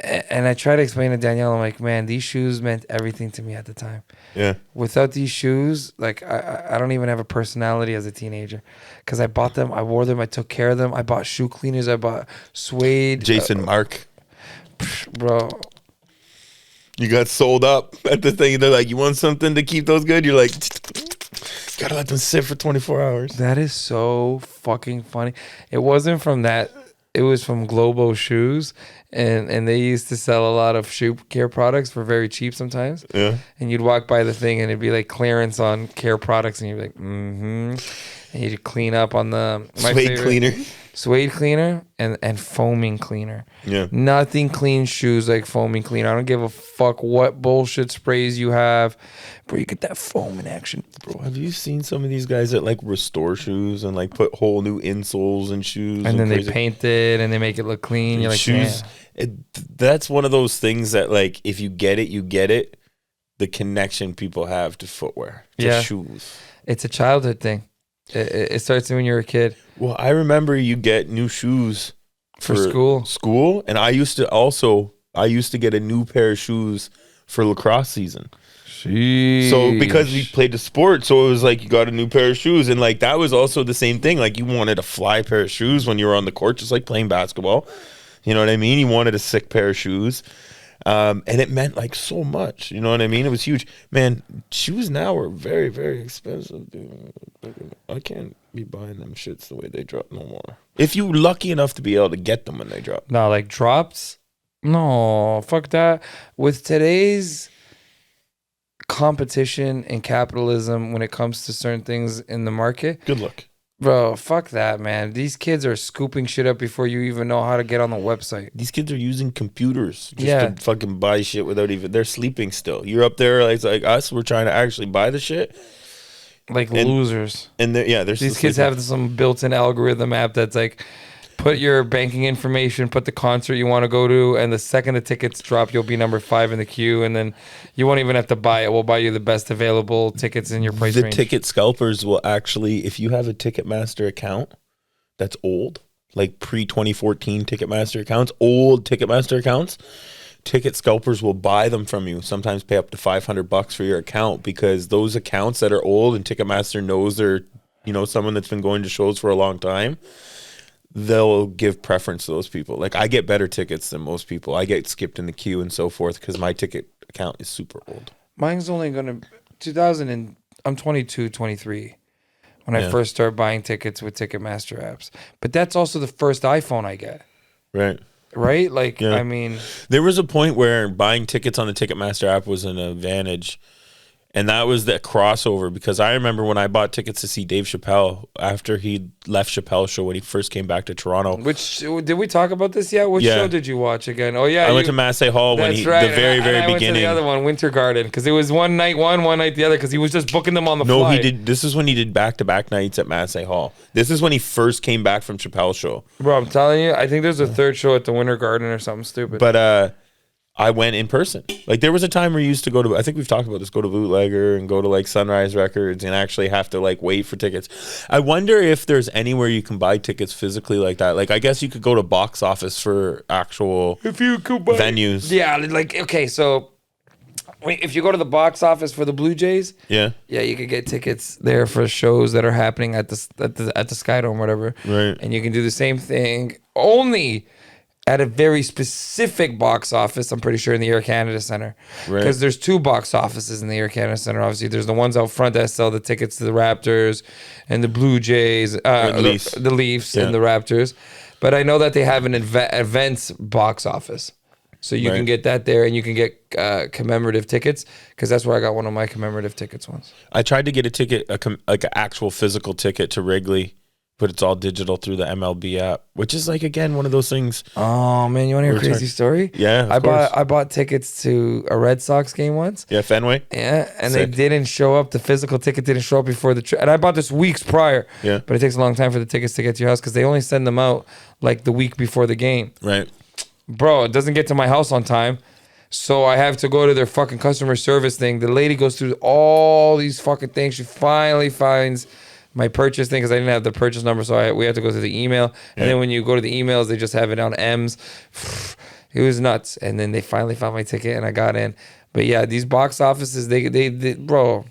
And I try to explain to Danielle, I'm like, man, these shoes meant everything to me at the time. Yeah. Without these shoes, like, I don't even have a personality as a teenager. Because I bought them, I wore them, I took care of them. I bought shoe cleaners, I bought suede. Jason Mark. Bro. You got sold up at the thing. They're like, you want something to keep those good? You're like, gotta let them sit for 24 hours. That is so fucking funny. It wasn't from that. It was from Globo Shoes. And they used to sell a lot of shoe care products for very cheap sometimes. Yeah. And you'd walk by the thing and it'd be like clearance on care products. And you'd be like, mm-hmm. And you'd clean up on the... Suede cleaner. Suede cleaner and foaming cleaner. Yeah. Nothing cleans shoes like foaming cleaner. I don't give a fuck what bullshit sprays you have. Bro, you get that foam in action. Bro, have you seen some of these guys that like restore shoes and like put whole new insoles in shoes? And then crazy- they paint it and they make it look clean. You're like, shoes. yeah. That's one of those things that like, if you get it, you get it. The connection people have to footwear, to Yeah. shoes. It's a childhood thing. It starts when you're a kid. Well, I remember you get new shoes For school. School, and I used to get a new pair of shoes for lacrosse season. So because we played the sport, so it was like you got a new pair of shoes, and like that was also the same thing. Like you wanted a fly pair of shoes when you were on the court, just like playing basketball. You know what I mean? You wanted a sick pair of shoes. And it meant like so much, you know what I mean? It was huge, man. Shoes now are very, very expensive, dude. I can't be buying them shits the way they drop no more. If you're lucky enough to be able to get them when they drop. No, like drops. No, fuck that. With today's competition and capitalism, when it comes to certain things in the market, Good luck. bro, fuck that, man. These kids are scooping shit up before you even know how to get on the website. These kids are using computers just Yeah. to fucking buy shit without even. They're sleeping still. You're up there like us. We're trying to actually buy the shit. Like And- losers. And they're These kids have some built-in algorithm app that's like, put your banking information, put the concert you want to go to, and the second the tickets drop, you'll be number 5 in the queue, and then you won't even have to buy it. We'll buy you the best available tickets in your price the range. ticket scalpers will actually, if you have a Ticketmaster account that's old, like pre-2014 Ticketmaster accounts, old Ticketmaster accounts, ticket scalpers will buy them from you, sometimes pay up to $500 for your account, because those accounts that are old and Ticketmaster knows they're, someone that's been going to shows for a long time, they'll give preference to those people. Like I get better tickets than most people. I get skipped in the queue and so forth because my ticket account is super old. Mine's only going to, I'm 22, 23 when I first started buying tickets with Ticketmaster apps. But that's also the first iPhone I get, Right. right? Like, Yeah. I mean, There was a point where buying tickets on the Ticketmaster app was an advantage. And that was the crossover, because I remember when I bought tickets to see Dave Chappelle after he left Chappelle's show when he first came back to Toronto. did we talk about this yet? Which Yeah. show did you watch again? Oh, yeah. I went to Massey Hall when That's he, right. the very, and very I beginning. went to the other one, Winter Garden, because it was one night one night the other, because he was just booking them on the No, fly. he did. This is when he did back-to-back nights at Massey Hall. This is when he first came back from Chappelle's show. Bro, I'm telling you, I think there's a third show at the Winter Garden or something stupid. But I went in person. Like there was a time where you used to go to, I think we've talked about this, go to Bootlegger and go to like Sunrise Records and actually have to like wait for tickets. I wonder if there's anywhere you can buy tickets physically like that. Like I guess you could go to box office for actual if you could buy venues. Yeah, like, okay, so if you go to the box office for the Blue Jays, Yeah. yeah, you could get tickets there for shows that are happening at the Skydome, whatever. Right. And you can do the same thing only at a very specific box office, I'm pretty sure, in the Air Canada Centre. Right. Because there's 2 box offices in the Air Canada Centre. Obviously, there's the ones out front that sell the tickets to the Raptors and the Blue Jays, Leafs. the Leafs Yeah. and the Raptors. But I know that they have an events box office. So you can Right. get that there, and you can get commemorative tickets, because that's where I got one of my commemorative tickets once. I tried to get a ticket, like an actual physical ticket to Wrigley, but it's all digital through the MLB app, which is like, again, one of those things. Oh man, you want to hear a crazy story? Yeah, of I course. bought tickets to a Red Sox game once. Yeah, Fenway. Yeah, and Sick. they didn't show up. The physical ticket didn't show up before the trip. And I bought this weeks prior. Yeah. But it takes a long time for the tickets to get to your house, because they only send them out like the week before the game. Right. Bro, it doesn't get to my house on time. So I have to go to their fucking customer service thing. The lady goes through all these fucking things. She finally finds my purchase thing, because I didn't have the purchase number. So we had to go to the email. And then when you go to the emails, they just have it on M's. It was nuts. And then they finally found my ticket and I got in. But yeah, these box offices, they bro,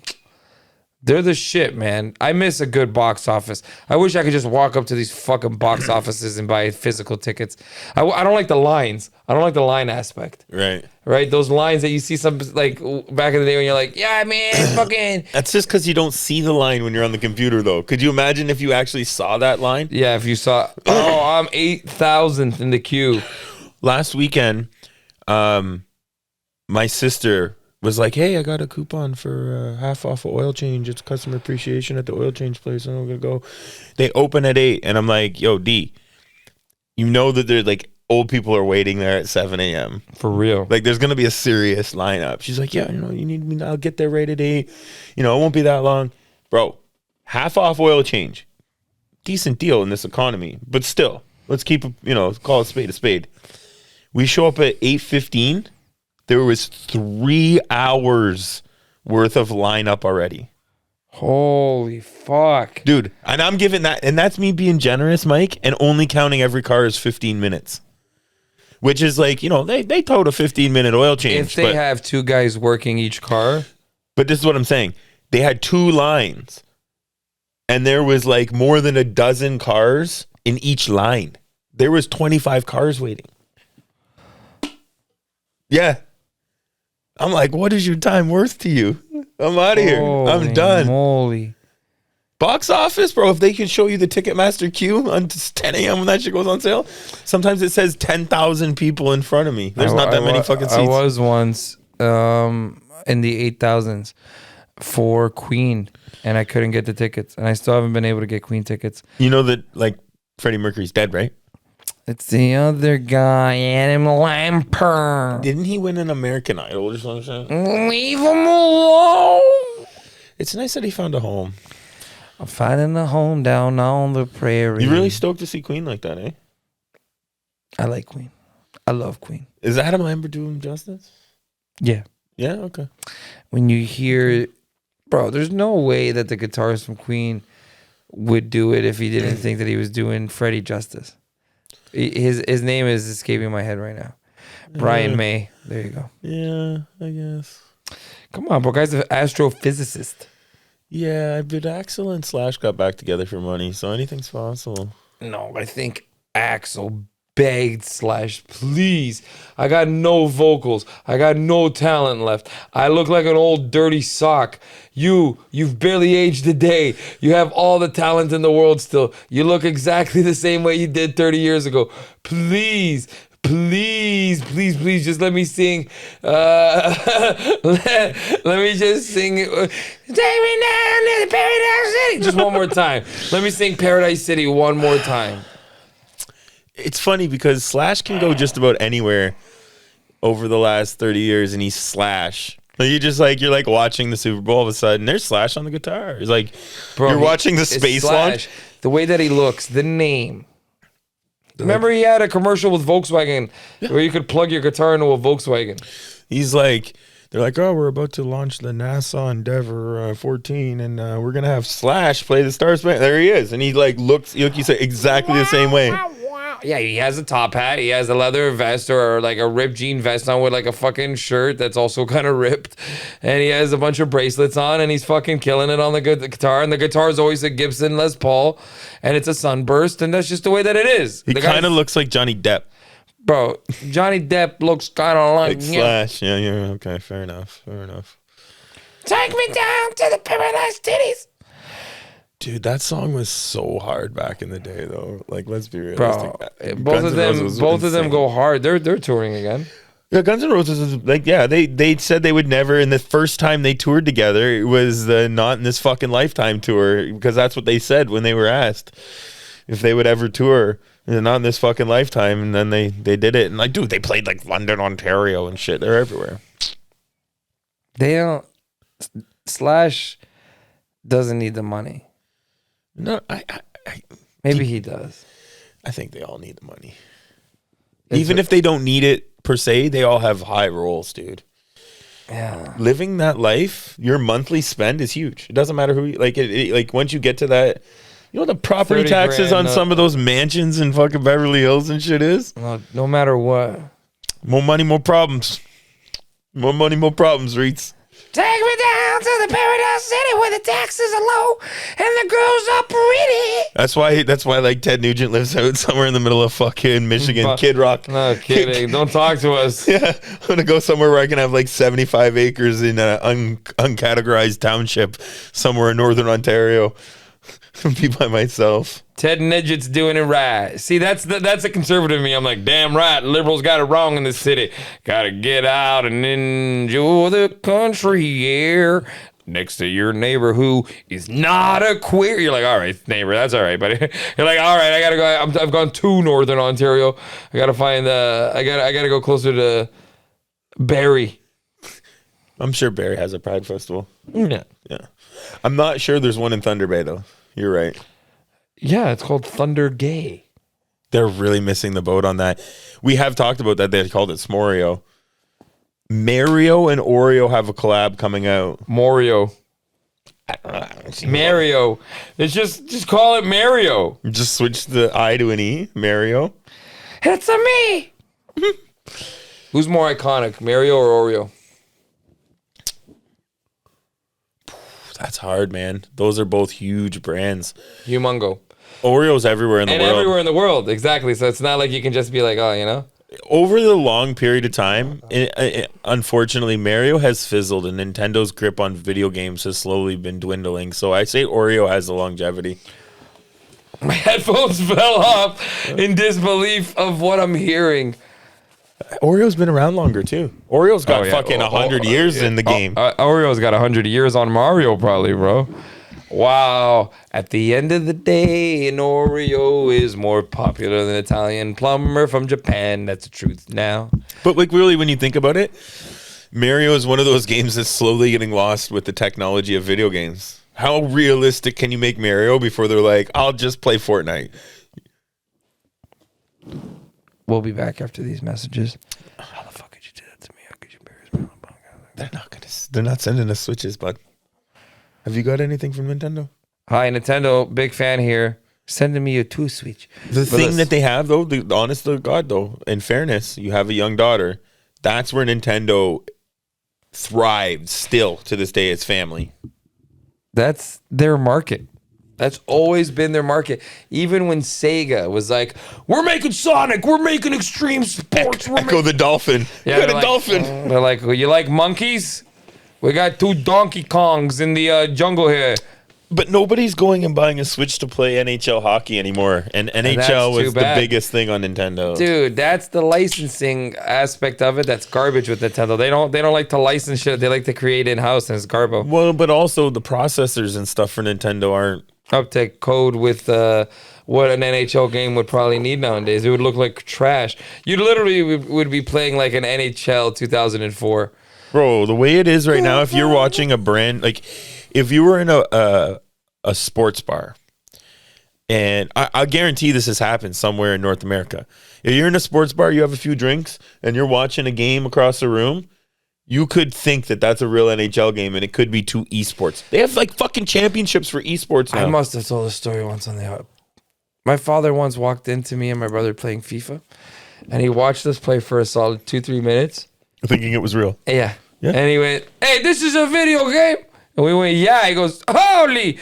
they're the shit, man. I miss a good box office. I wish I could just walk up to these fucking box offices and buy physical tickets. I don't like the lines. I don't like the line aspect. Right. Right? Those lines that you see some, like, back in the day when you're like, yeah, man, fucking. That's just because you don't see the line when you're on the computer, though. Could you imagine if you actually saw that line? Yeah, if you saw, I'm 8,000th in the queue. Last weekend, my sister was like, hey, I got a coupon for half off of oil change. It's customer appreciation at the oil change place. I'm going to go. They open at 8. And I'm like, yo, D, you know that they're like, old people are waiting there at 7 a.m. For real. Like, there's going to be a serious lineup. She's like, yeah, you need me. I'll get there right at 8. It won't be that long. Bro, half off oil change. Decent deal in this economy. But still, let's keep, call a spade a spade. We show up at 8:15. There was 3 hours worth of lineup already. Holy fuck. Dude, and I'm giving that, and that's me being generous, Mike, and only counting every car is 15 minutes. Which is like, they towed a 15-minute oil change. If they have 2 guys working each car. But this is what I'm saying. They had 2 lines, and there was like more than a dozen cars in each line. There was 25 cars waiting. Yeah. I'm like, what is your time worth to you? I'm out of here. I'm done. Moly. Box office, bro. If they could show you the Ticketmaster queue on 10 a.m. when that shit goes on sale, sometimes it says 10,000 people in front of me. There's not that many fucking seats. I was once in the 8,000s for Queen, and I couldn't get the tickets, and I still haven't been able to get Queen tickets. You know that like Freddie Mercury's dead, right? It's the other guy, Adam Lamper. Didn't he win an American Idol or something? Leave him alone. It's nice that he found a home. I'm finding a home down on the prairie. You really stoked to see Queen like that, eh? I like Queen. I love Queen. Is Adam Lambert doing justice? Yeah. Yeah, okay. When you hear, bro, there's no way that the guitarist from Queen would do it if he didn't think that he was doing Freddie justice. His name is escaping my head right now. Brian May. There you go. Yeah, I guess. Come on, bro. Guy's an astrophysicist. Yeah, but Axel and Slash got back together for money, so anything's possible. No, I think Axel begged Slash, please. I got no vocals. I got no talent left. I look like an old dirty sock. You've barely aged a day. You have all the talent in the world still. You look exactly the same way you did 30 years ago. Please, just let me sing. Let me just sing. Take me down to the Paradise City. Just one more time. Let me sing Paradise City one more time. It's funny because Slash can go just about anywhere over the last 30 years, and he's Slash. Like you're like watching the Super Bowl, all of a sudden there's Slash on the guitar. It's like, bro, you're watching the space launch. The way that he looks, the name. Remember he had a commercial with Volkswagen where you could plug your guitar into a Volkswagen. He's like, they're like, oh, we're about to launch the NASA Endeavor 14, and we're going to have Slash play the Star Spangled. There he is. And he like looks, like you said, exactly the same way. Yeah, he has a top hat. He has a leather vest or like a ripped jean vest on with like a fucking shirt that's also kind of ripped. And he has a bunch of bracelets on, and he's fucking killing it on the guitar. And the guitar is always a Gibson Les Paul, and it's a Sunburst, and that's just the way that it is. He kind of looks like Johnny Depp. Bro, Johnny Depp looks kind of like Slash. Yeah, okay. Fair enough. Take me down to the Paradise Titties. Dude, that song was so hard back in the day, though. Like, let's be realistic. Bro, both of them go hard. They're touring again. Yeah, Guns N' Roses is like, yeah, they said they would never. And the first time they toured together, it was the Not in This Fucking Lifetime tour, because that's what they said when they were asked if they would ever tour. Not in This Fucking Lifetime, and then they did it. And like, dude, they played like London, Ontario, and shit. They're everywhere. They don't. Slash doesn't need the money. No, maybe he does. I think they all need the money. Even if they don't need it per se, they all have high rolls, dude. Yeah. Living that life, your monthly spend is huge. It doesn't matter who you, like once you get to that, you know what the property taxes on some of those mansions in fucking Beverly Hills and shit is? No matter what. More money, more problems. More money, more problems, Reets. Take me down to the Paradise City where the taxes are low and the girls are pretty. That's why like Ted Nugent lives out somewhere in the middle of fucking Michigan. Kid Rock. No kidding. Don't talk to us. Yeah. I'm going to go somewhere where I can have like 75 acres in an uncategorized township somewhere in northern Ontario. Be by myself. Ted Nugent's doing it right. See, that's a conservative in me. I'm like, damn right, liberals got it wrong in this city. Gotta get out and enjoy the country air next to your neighbor who is not a queer. You're like, all right, neighbor, that's all right, buddy. You're like, all right, I gotta go. I've gone to northern Ontario. I gotta find I gotta go closer to Barrie. I'm sure Barrie has a Pride Festival. Yeah. I'm not sure there's one in Thunder Bay though. You're right. Yeah, it's called Thunder Gay. They're really missing the boat on that. We have talked about that. They called it Smorio. Mario and Oreo have a collab coming out. Morio. Mario. It's just call it Mario. Just switch the I to an E. Mario. It's a me. Who's more iconic, Mario or Oreo? That's hard, man. Those are both huge brands. Humongo. Oreo's everywhere in the world. And everywhere in the world, exactly. So it's not like you can just be like, oh, you know? Over the long period of time, unfortunately, Mario has fizzled and Nintendo's grip on video games has slowly been dwindling. So I say Oreo has the longevity. My headphones fell off in disbelief of what I'm hearing. Oreo's been around longer, too. Oreo's got fucking 100 years in the game. Oreo's got 100 years on Mario, probably, bro. Wow. At the end of the day, an Oreo is more popular than Italian plumber from Japan. That's the truth now. But like really, when you think about it, Mario is one of those games that's slowly getting lost with the technology of video games. How realistic can you make Mario before they're like, I'll just play Fortnite? We'll be back after these messages. How the fuck could you do that to me? How could you embarrass me? They're not sending us switches, bud. Have you got anything from Nintendo? Hi, Nintendo. Big fan here. Sending me a 2-Switch. The thing that they have, though, the honest to God, though, in fairness, you have a young daughter. That's where Nintendo thrived still to this day as family. That's their market. That's always been their market. Even when Sega was like, we're making Sonic, we're making Extreme Sports. Echo the Dolphin. Yeah, you got a like, dolphin. They're like, well, you like monkeys? We got 2 Donkey Kongs in the jungle here. But nobody's going and buying a Switch to play NHL hockey anymore. And NHL was the biggest thing on Nintendo. Dude, that's the licensing aspect of it. That's garbage with Nintendo. They don't like to license shit. They like to create in-house, and it's garbo. Well, but also the processors and stuff for Nintendo aren't up to code with what an NHL game would probably need nowadays. It would look like trash. You literally would be playing like an NHL 2004. Bro, the way it is right now, if you're watching a brand, like if you were in a sports bar, and I guarantee this has happened somewhere in North America. If you're in a sports bar, you have a few drinks, and you're watching a game across the room, you could think that that's a real NHL game, and it could be 2 esports. They have like fucking championships for esports now. I must have told a story once on the. My father once walked into me and my brother playing FIFA, and he watched us play for a solid 2-3 minutes. Thinking it was real. Yeah. And he went, hey, this is a video game. And we went, yeah. He goes, holy,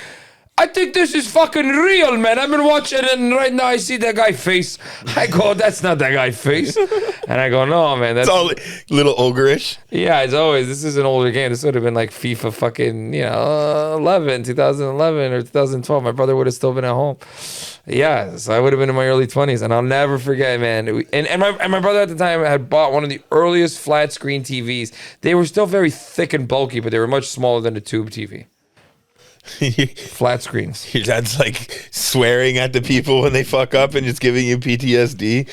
I think this is fucking real, man. I've been watching it, and right now I see that guy's face. I go, that's not that guy's face. And I go, no, man. That's it's all little ogreish. Yeah, as always, this is an older game. This would have been like FIFA fucking, 2011 or 2012. My brother would have still been at home. Yeah, so I would have been in my early 20s, and I'll never forget, man. And my brother at the time had bought one of the earliest flat screen TVs. They were still very thick and bulky, but they were much smaller than a tube TV. Flat screens. Your dad's like swearing at the people when they fuck up and just giving you PTSD.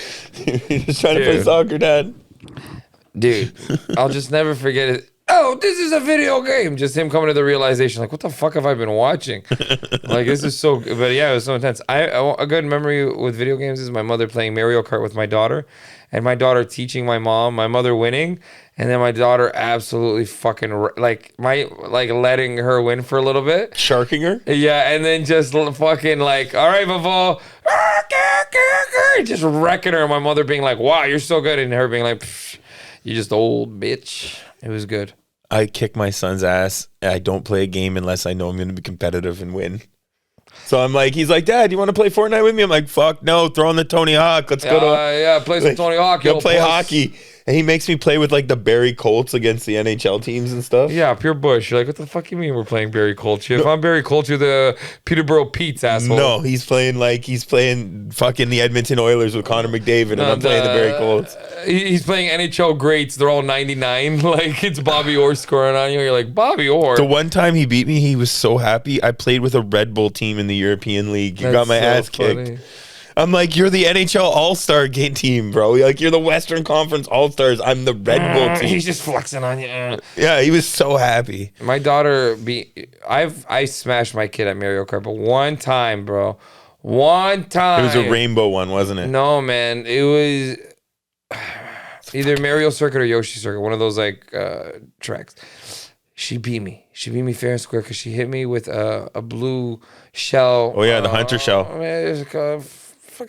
You're just trying to play soccer, Dad. Dude, I'll just never forget it. Oh, this is a video game. Just him coming to the realization, like, what the fuck have I been watching? Like, this is so. But yeah, it was so intense. A good memory with video games is my mother playing Mario Kart with my daughter, and my daughter teaching my mom, my mother winning, and then my daughter absolutely fucking letting her win for a little bit, sharking her. Yeah, and then just fucking like, all right, Vavo, just wrecking her. And my mother being like, wow, you're so good, and her being like, you just old bitch. It was good. I kick my son's ass. I don't play a game unless I know I'm going to be competitive and win. So I'm like, he's like, Dad, you want to play Fortnite with me? I'm like, fuck no, throw in the Tony Hawk. Let's go to play some Tony Hawk. Go play hockey. And he makes me play with like the Barry Colts against the NHL teams and stuff. Yeah, pure bush. You're like, what the fuck you mean we're playing Barry Colts? If I'm Barry Colts, you're the Peterborough Pete's asshole. No, he's playing fucking the Edmonton Oilers with Connor McDavid, and I'm playing the Barry Colts. He's playing NHL greats. They're all 99. Like, it's Bobby Orr scoring on you. You're like, Bobby Orr. The one time he beat me, he was so happy. I played with a Red Bull team in the European League. You got my ass kicked. I'm like, you're the NHL All-Star team, bro. Like, you're the Western Conference All-Stars. I'm the Red Bull team. He's just flexing on you. Yeah, he was so happy. My daughter, I smashed my kid at Mario Kart, but one time, bro. One time. It was a rainbow one, wasn't it? No, man. It was either Mario Circuit or Yoshi Circuit. One of those, like, tracks. She beat me. She beat me fair and square because she hit me with a blue shell. Oh, yeah, the hunter shell. Man, it was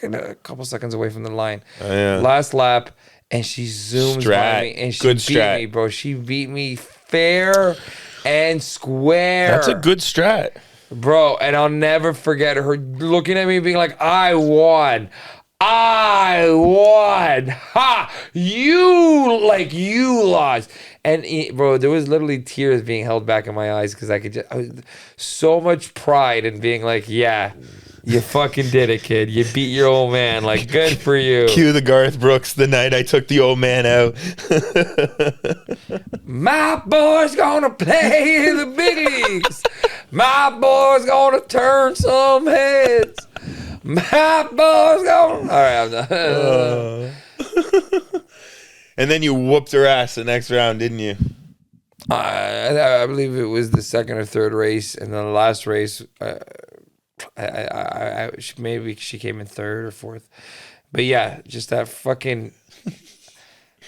a couple seconds away from the line. Oh, yeah. Last lap, and she zooms by me, and she Good beat strat. me, bro. She beat me fair and square. That's a good strat. Bro, and I'll never forget her looking at me being like, I won. I won. Ha! You lost. And bro, there was literally tears being held back in my eyes because I was so much pride in being like, yeah, you fucking did it, kid. You beat your old man. Like, good for you. Cue the Garth Brooks, the night I took the old man out. My boy's gonna play in the big leagues. My boy's gonna turn some heads. My boy's gonna. All right, I'm done. And then you whooped her ass the next round, didn't you? I believe it was the second or third race, and then the last race, maybe she came in third or fourth. But yeah, just that fucking.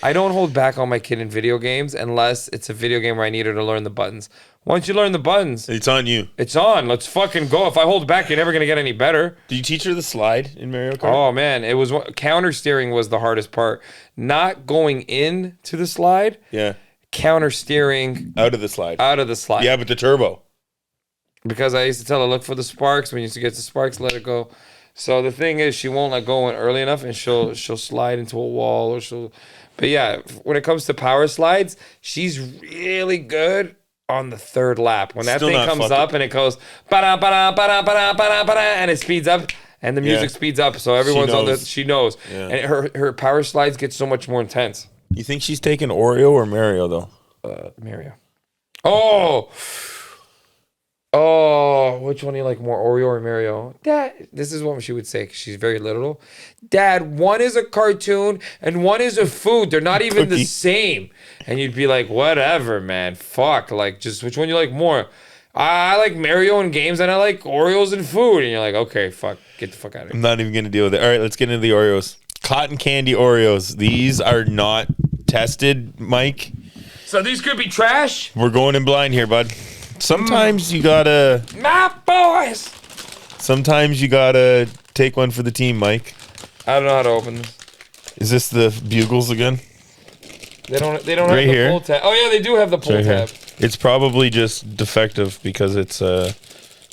I don't hold back on my kid in video games unless it's a video game where I need her to learn the buttons. Once you learn the buttons, It's on you. it's on. Let's fucking go. If I hold back, you're never gonna get any better. Did you teach her the slide in Mario Kart? Oh man, it was counter steering was the hardest part. Not going in to the slide, Yeah. counter steering Out of the slide. out of the slide. Yeah, but the turbo. Because I used to tell her, look for the sparks. When you get the sparks, let it go. So the thing is, she won't let go in early enough, and she'll slide into a wall, or she'll. But yeah, when it comes to power slides, she's really good on the third lap. When that Still thing not comes fucking- up and it goes ba-da, ba-da, ba-da, ba-da, ba-da, ba-da, and it speeds up, and the music speeds up, so everyone's on the. knows. She knows, Yeah. and her power slides get so much more intense. You think she's taking Oreo or Mario, though? Mario. Which one do you like more, Oreo or Mario? Dad, this is what she would say 'cause she's very literal. Dad, one is a cartoon and one is a food. They're not even the Cookie. same. And you'd be like, whatever, man. Fuck. Like, just which one you like more? I like Mario in games and I like Oreos in food. And you're like, okay, fuck. Get the fuck out of I'm here. not even going to deal with it. All right, let's get into the Oreos. Cotton Candy Oreos. These are not tested, Mike. So these could be trash? We're going in blind here, bud. Sometimes you gotta take one for the team, Mike. I don't know how to open this. Is this the bugles again? They don't Right have the here. pull tab. Oh yeah, they do have the pull Right here. tab. It's probably just defective because it's there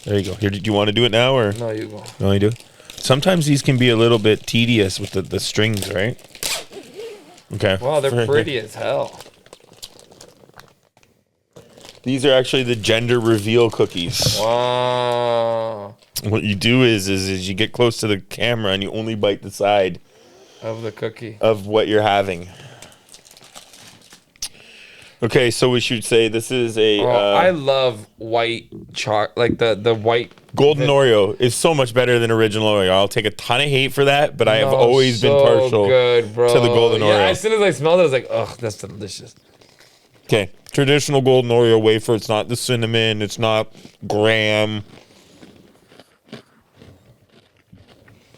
you go. Here, do you want to do it now or No, you go. no? You do. Sometimes these can be a little bit tedious with the strings, right? Okay. Wow, they're pretty as hell. These are actually the gender reveal cookies. Wow. What you do is you get close to the camera and you only bite the side Of the cookie. of what you're having. Okay, so we should say this is a I love white like the white. golden Oreo is so much better than original Oreo. I'll take a ton of hate for that, but I have always been partial good, bro. to the golden Yeah, Oreo. as soon as I smelled it, I was like, ugh, that's delicious. Okay, traditional golden Oreo wafer. It's not the cinnamon. It's not graham.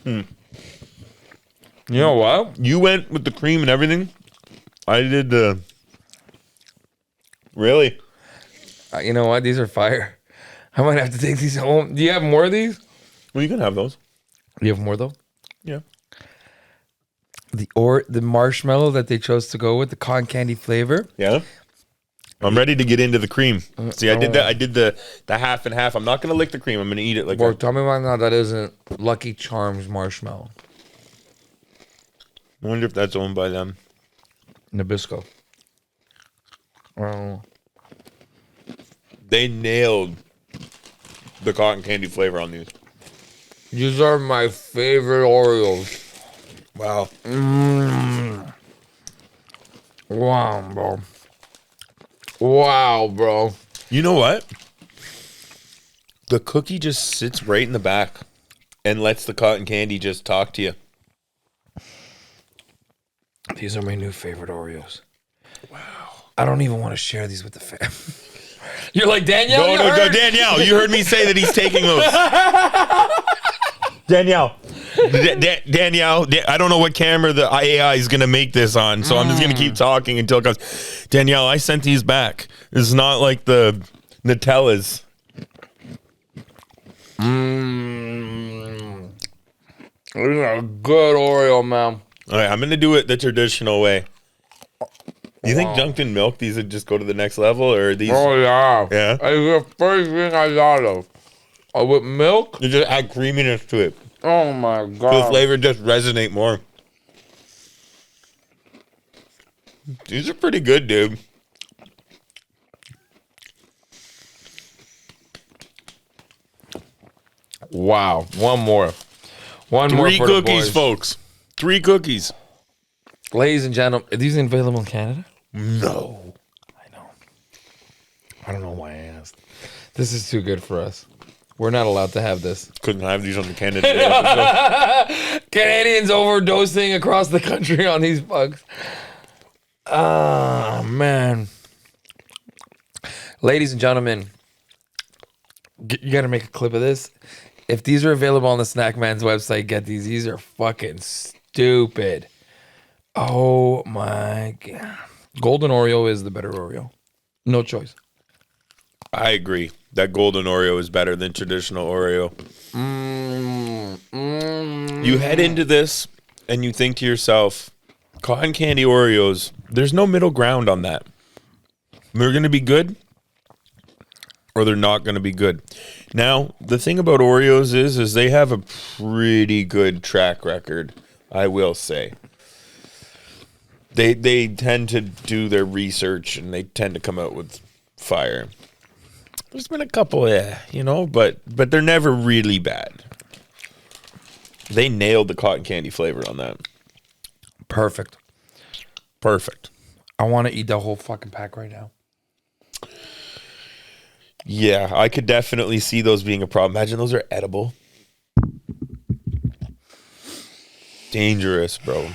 You know what? You went with the cream and everything. I did the. Really? You know what? These are fire. I might have to take these home. Do you have more of these? Well, you can have those. Do you have more though? Yeah. The marshmallow that they chose to go with, the cotton candy flavor. Yeah. I'm ready to get into the cream. See, I did that. I did the half and half. I'm not gonna lick the cream. I'm gonna eat it like. Bro, tell me why not that isn't Lucky Charms marshmallow. I wonder if that's owned by them. Nabisco. They nailed the cotton candy flavor on these. These are my favorite Oreos. Wow. Wow, bro. Wow, bro. You know what? The cookie just sits right in the back and lets the cotton candy just talk to you. These are my new favorite Oreos. Wow. I don't even want to share these with the fam. You're like, Danielle? No, Danielle, you heard me say that he's taking those. Danielle. Danielle, I don't know what camera the AI is going to make this on, so I'm just going to keep talking until it comes. Danielle, I sent these back. It's not like the Nutellas. These are good Oreo, man. All right, I'm going to do it the traditional way. You think dunked in milk, these would just go to the next level, or are these? Oh, yeah. Yeah? It's the first thing I thought of. With milk? You just add creaminess to it. Oh, my So the God. flavor just resonate more. These are pretty good, dude. Wow. One more. One more 3 for the cookies, boys. folks. 3 cookies. Ladies and gentlemen, are these available in Canada? No. I know. I don't know why I asked. This is too good for us. We're not allowed to have this. Couldn't have these on the Canada Day episode. Canadians overdosing across the country on these bugs. Ah, man. Ladies and gentlemen, you got to make a clip of this. If these are available on the Snack Man's website, get these. These are fucking stupid. Oh, my God. Golden Oreo is the better Oreo. No choice. I agree. That golden Oreo is better than traditional Oreo. You head into this and you think to yourself, Cotton Candy Oreos, there's no middle ground on that. They're going to be good or they're not going to be good. Now, the thing about Oreos is they have a pretty good track record, I will say. They tend to do their research and they tend to come out with fire. There's been a couple, but they're never really bad. They nailed the cotton candy flavor on that. Perfect. Perfect. I want to eat the whole fucking pack right now. Yeah, I could definitely see those being a problem. Imagine those are edible. Dangerous, bro.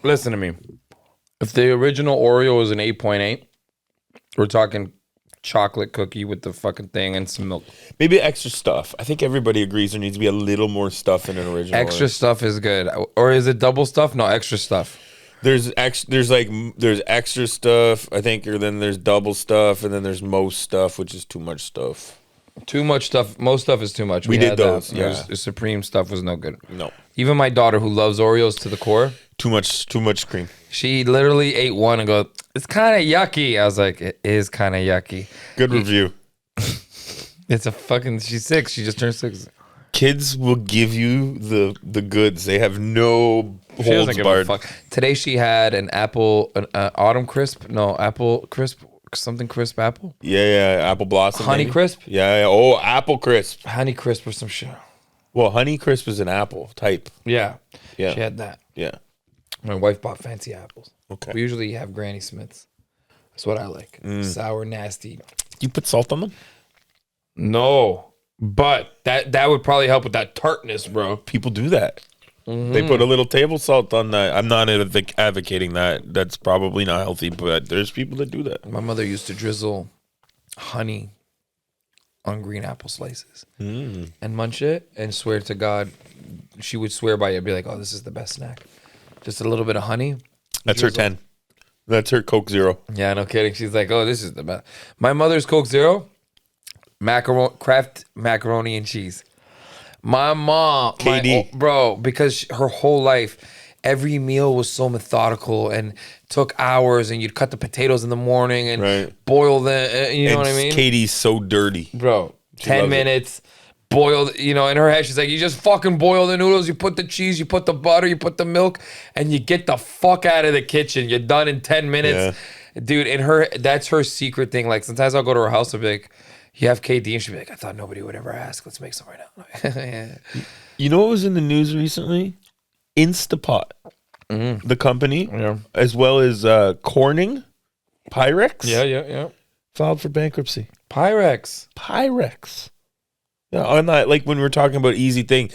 Listen to me. If the original Oreo is an 8.8, we're talking chocolate cookie with the fucking thing and some milk. Maybe extra stuff. I think everybody agrees there needs to be a little more stuff in an original. Extra stuff is good. Or is it double stuff? No, extra stuff. There's extra stuff, I think, or then there's double stuff, and then there's most stuff, which is too much stuff. Too much stuff. Most stuff is too much. We did had those, that. yeah. The Supreme stuff was no good. No. Even my daughter, who loves Oreos to the core, Too much cream. she literally ate one and go, "It's kind of yucky." I was like, "It is kind of yucky." Good review. It's a fucking. She's 6. She just turned 6. Kids will give you the goods. They have no She doesn't holds give barred. a fuck. Today she had an autumn crisp. No, apple crisp. Something crisp apple. Yeah, apple blossom. Honey maybe? crisp. Yeah. Oh, apple crisp. Honey crisp or some shit. Well, honey crisp is an apple type. Yeah. Yeah. She had that. Yeah. My wife bought fancy apples. Okay. We usually have Granny Smiths. That's what I like. Sour, nasty. You put salt on them? No, but that would probably help with that tartness, bro. People do that. They put a little table salt on that. I'm not advocating that. That's probably not healthy, but there's people that do that. My mother used to drizzle honey on green apple slices and munch it and swear to God, she would swear by it, be like, "Oh, this is the best snack." Just a little bit of honey. That's her 10. That's her Coke Zero. Yeah, no kidding. She's like, "Oh, this is the best." My mother's Coke Zero, Kraft macaroni and cheese. My mom, KD. bro, because her whole life, every meal was so methodical and took hours, and you'd cut the potatoes in the morning and Right. boil them. You know what I mean? Katie's so dirty. Bro, loves 10 it. minutes, boil, in her head, she's like, you just fucking boil the noodles, you put the cheese, you put the butter, you put the milk, and you get the fuck out of the kitchen. You're done in 10 minutes. Dude, that's her secret thing. Like, sometimes I'll go to her house and be like, you have KD? And she'll be like, I thought nobody would ever ask. Let's make some right now. Yeah. You know what was in the news recently? Instapot, the company, Yeah. as well as Corning, Pyrex, Yeah. filed for bankruptcy. Pyrex. Yeah, on that, like when we were talking about easy thing,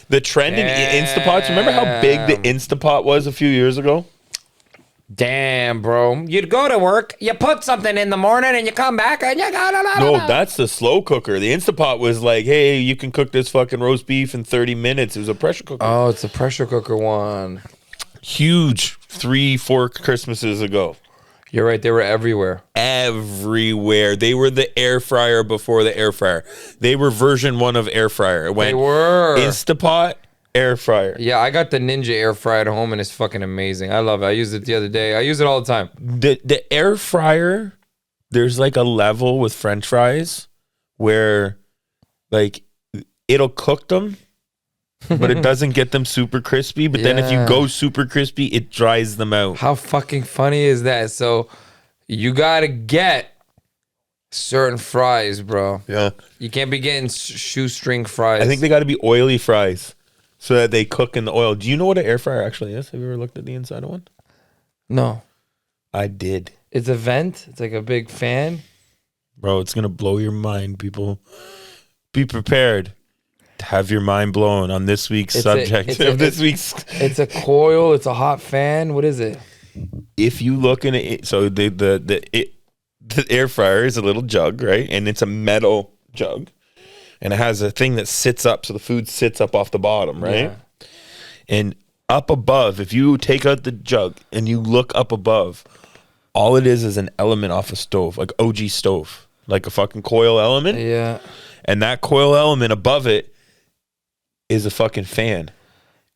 the trend in Instapots. Remember how big the Instapot was a few years ago? Damn, bro. You'd go to work, you put something in the morning, and you come back, and you got No, that's the slow cooker. The Instapot was like, hey, you can cook this fucking roast beef in 30 minutes. It was a pressure cooker. Oh, it's a pressure cooker one. Huge 3-4 Christmases ago. You're right. They were everywhere. Everywhere. They were the air fryer before the air fryer. They were version 1 of air fryer. It went They were. Instapot, air fryer. Yeah, I got the Ninja air fryer at home, and it's fucking amazing. I love it. I used it the other day. I use it all the time. The air fryer, there's like a level with French fries where like it'll cook them, but it doesn't get them super crispy. But then if you Yeah. go super crispy, it dries them out. How fucking funny is that? So you gotta get certain fries, bro. Yeah. You can't be getting shoestring fries. I think they got to be oily fries so that they cook in the oil. Do you know what an air fryer actually is? Have you ever looked at the inside of one? No. I did. It's a vent. It's like a big fan. Bro, it's going to blow your mind, people. Be prepared to have your mind blown on this week's subject of this week's. It's a coil. It's a hot fan. What is it? If you look in it, so the air fryer is a little jug, right? And it's a metal jug. And it has a thing that sits up, so the food sits up off the bottom, right? Yeah. And up above, if you take out the jug and you look up above, all it is an element off a stove, like OG stove, like a fucking coil element. Yeah. And that coil element above it is a fucking fan.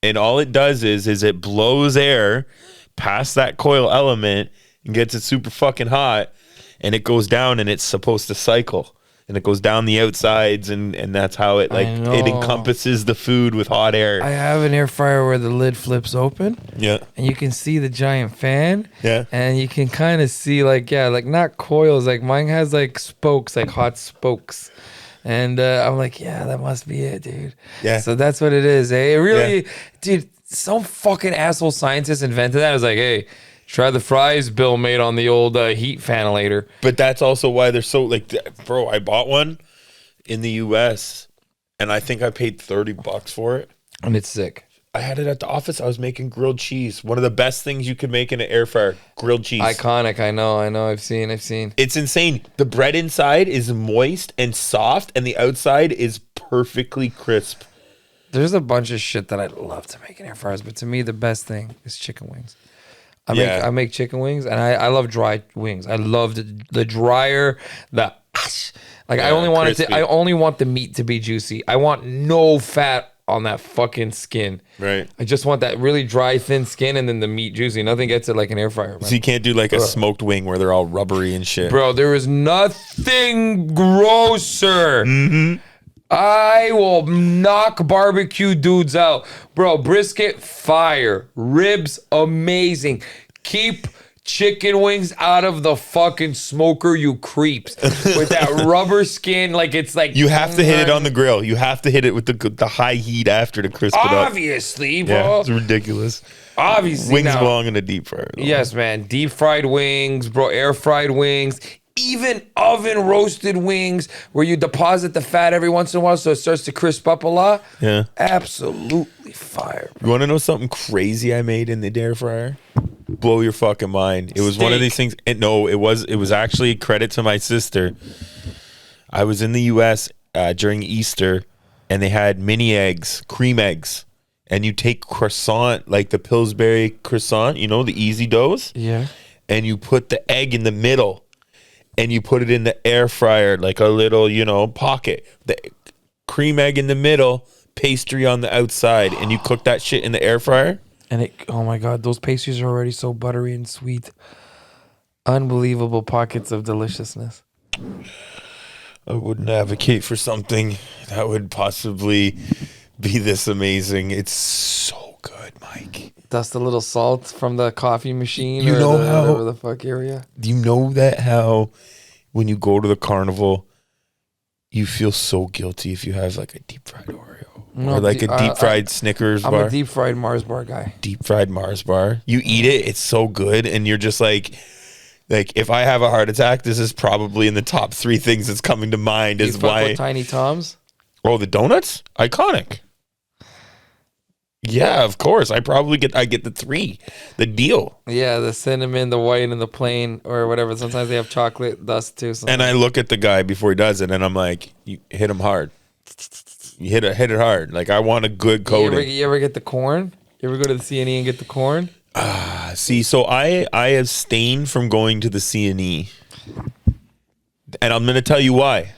And all it does is it blows air past that coil element and gets it super fucking hot, and it goes down, and it's supposed to cycle. And it goes down the outsides, and that's how it it encompasses the food with hot air. I have an air fryer where the lid flips open. Yeah. And you can see the giant fan. Yeah. And you can kind of see like not coils. Like mine has like spokes, like hot spokes. And I'm like, yeah, that must be it, dude. Yeah. So that's what it is. Eh? It really, dude, some fucking asshole scientist invented that. I was like, hey, try the fries Bill made on the old heat ventilator. But that's also why they're so like, bro, I bought one in the US and I think I paid $30 for it. And it's sick. I had it at the office. I was making grilled cheese. One of the best things you could make in an air fryer, grilled cheese. Iconic. I know. I've seen. It's insane. The bread inside is moist and soft, and the outside is perfectly crisp. There's a bunch of shit that I'd love to make in air fryers, but to me, the best thing is chicken wings. I make chicken wings, and I love dry wings. I love the drier, I only want crispy. I only want the meat to be juicy. I want no fat on that fucking skin. Right. I just want that really dry, thin skin, and then the meat juicy. Nothing gets it like an air fryer, man. So you can't do like a smoked wing where they're all rubbery and shit. Bro, there is nothing grosser. Mm-hmm. I will knock barbecue dudes out. Bro, brisket, fire. Ribs, amazing. Keep chicken wings out of the fucking smoker, you creeps. With that rubber skin, like it's like... You have to hit it on the grill. You have to hit it with the high heat after to crisp it up. Obviously, bro. Yeah, it's ridiculous. Obviously. Wings now, belong in a deep fryer, though. yes, man. Deep fried wings, bro. Air fried wings. Even oven roasted wings where you deposit the fat every once in a while so it starts to crisp up a lot. Yeah. Absolutely fire. You want to know something crazy I made in the air fryer? Blow your fucking mind. It was one of these things. It was actually credit to my sister. I was in the US during Easter, and they had mini eggs, cream eggs. And you take croissant, like the Pillsbury croissant, you know, the easy doughs. Yeah. And you put the egg in the middle. And you put it in the air fryer, like a little, pocket. The cream egg in the middle, pastry on the outside, and you cook that shit in the air fryer. And oh my God, those pastries are already so buttery and sweet. Unbelievable pockets of deliciousness. I wouldn't advocate for something that would possibly be this amazing. It's so good, Mike. Dust a little salt from the coffee machine. You know how whatever the fuck area. Do you know that how when you go to the carnival, you feel so guilty if you have like a deep fried Oreo or like a deep fried Snickers bar? I'm a deep fried Mars bar guy. Deep fried Mars bar. You eat it, it's so good, and you're just like if I have a heart attack, this is probably in the top 3 things that's coming to mind. Is fuck why with Tiny Toms? Oh, the donuts? Iconic. Yeah, of course. I get the 3, the deal. Yeah, the cinnamon, the white, and the plain, or whatever. Sometimes they have chocolate dust too. And I look at the guy before he does it, and I'm like, you hit him hard. You hit it hard. Like, I want a good coating. You ever get the corn? You ever go to the C&E and get the corn? See, so I abstain from going to the C&E. And I'm going to tell you why.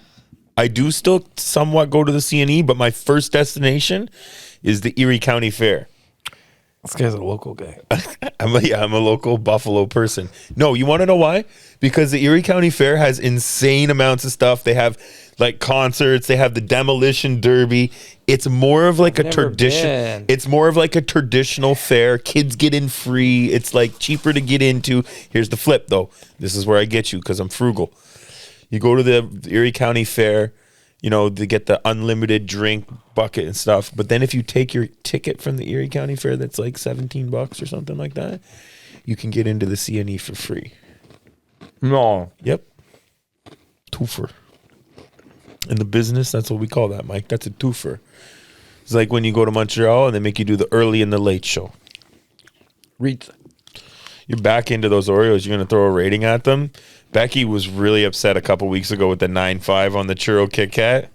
I do still somewhat go to the C&E, but my first destination is the Erie County Fair. This guy's a local guy. I'm a local Buffalo person. No, you want to know why? Because the Erie County Fair has insane amounts of stuff. They have like concerts. They have the demolition derby. It's more of like a tradition. Been. It's more of like a traditional fair. Kids get in free. It's like cheaper to get into. Here's the flip though. This is where I get you because I'm frugal. You go to the Erie County Fair, you know, to get the unlimited drink bucket and stuff. But then if you take your ticket from the Erie County Fair that's like $17 or something like that, you can get into the C&E for free. No. Yep. Twofer. In the business, that's what we call that, Mike. That's a twofer. It's like when you go to Montreal and they make you do the early and the late show. Reets. You're back into those Oreos. You're going to throw a rating at them. Becky was really upset a couple weeks ago with the 9.5 on the Churro Kit Kat.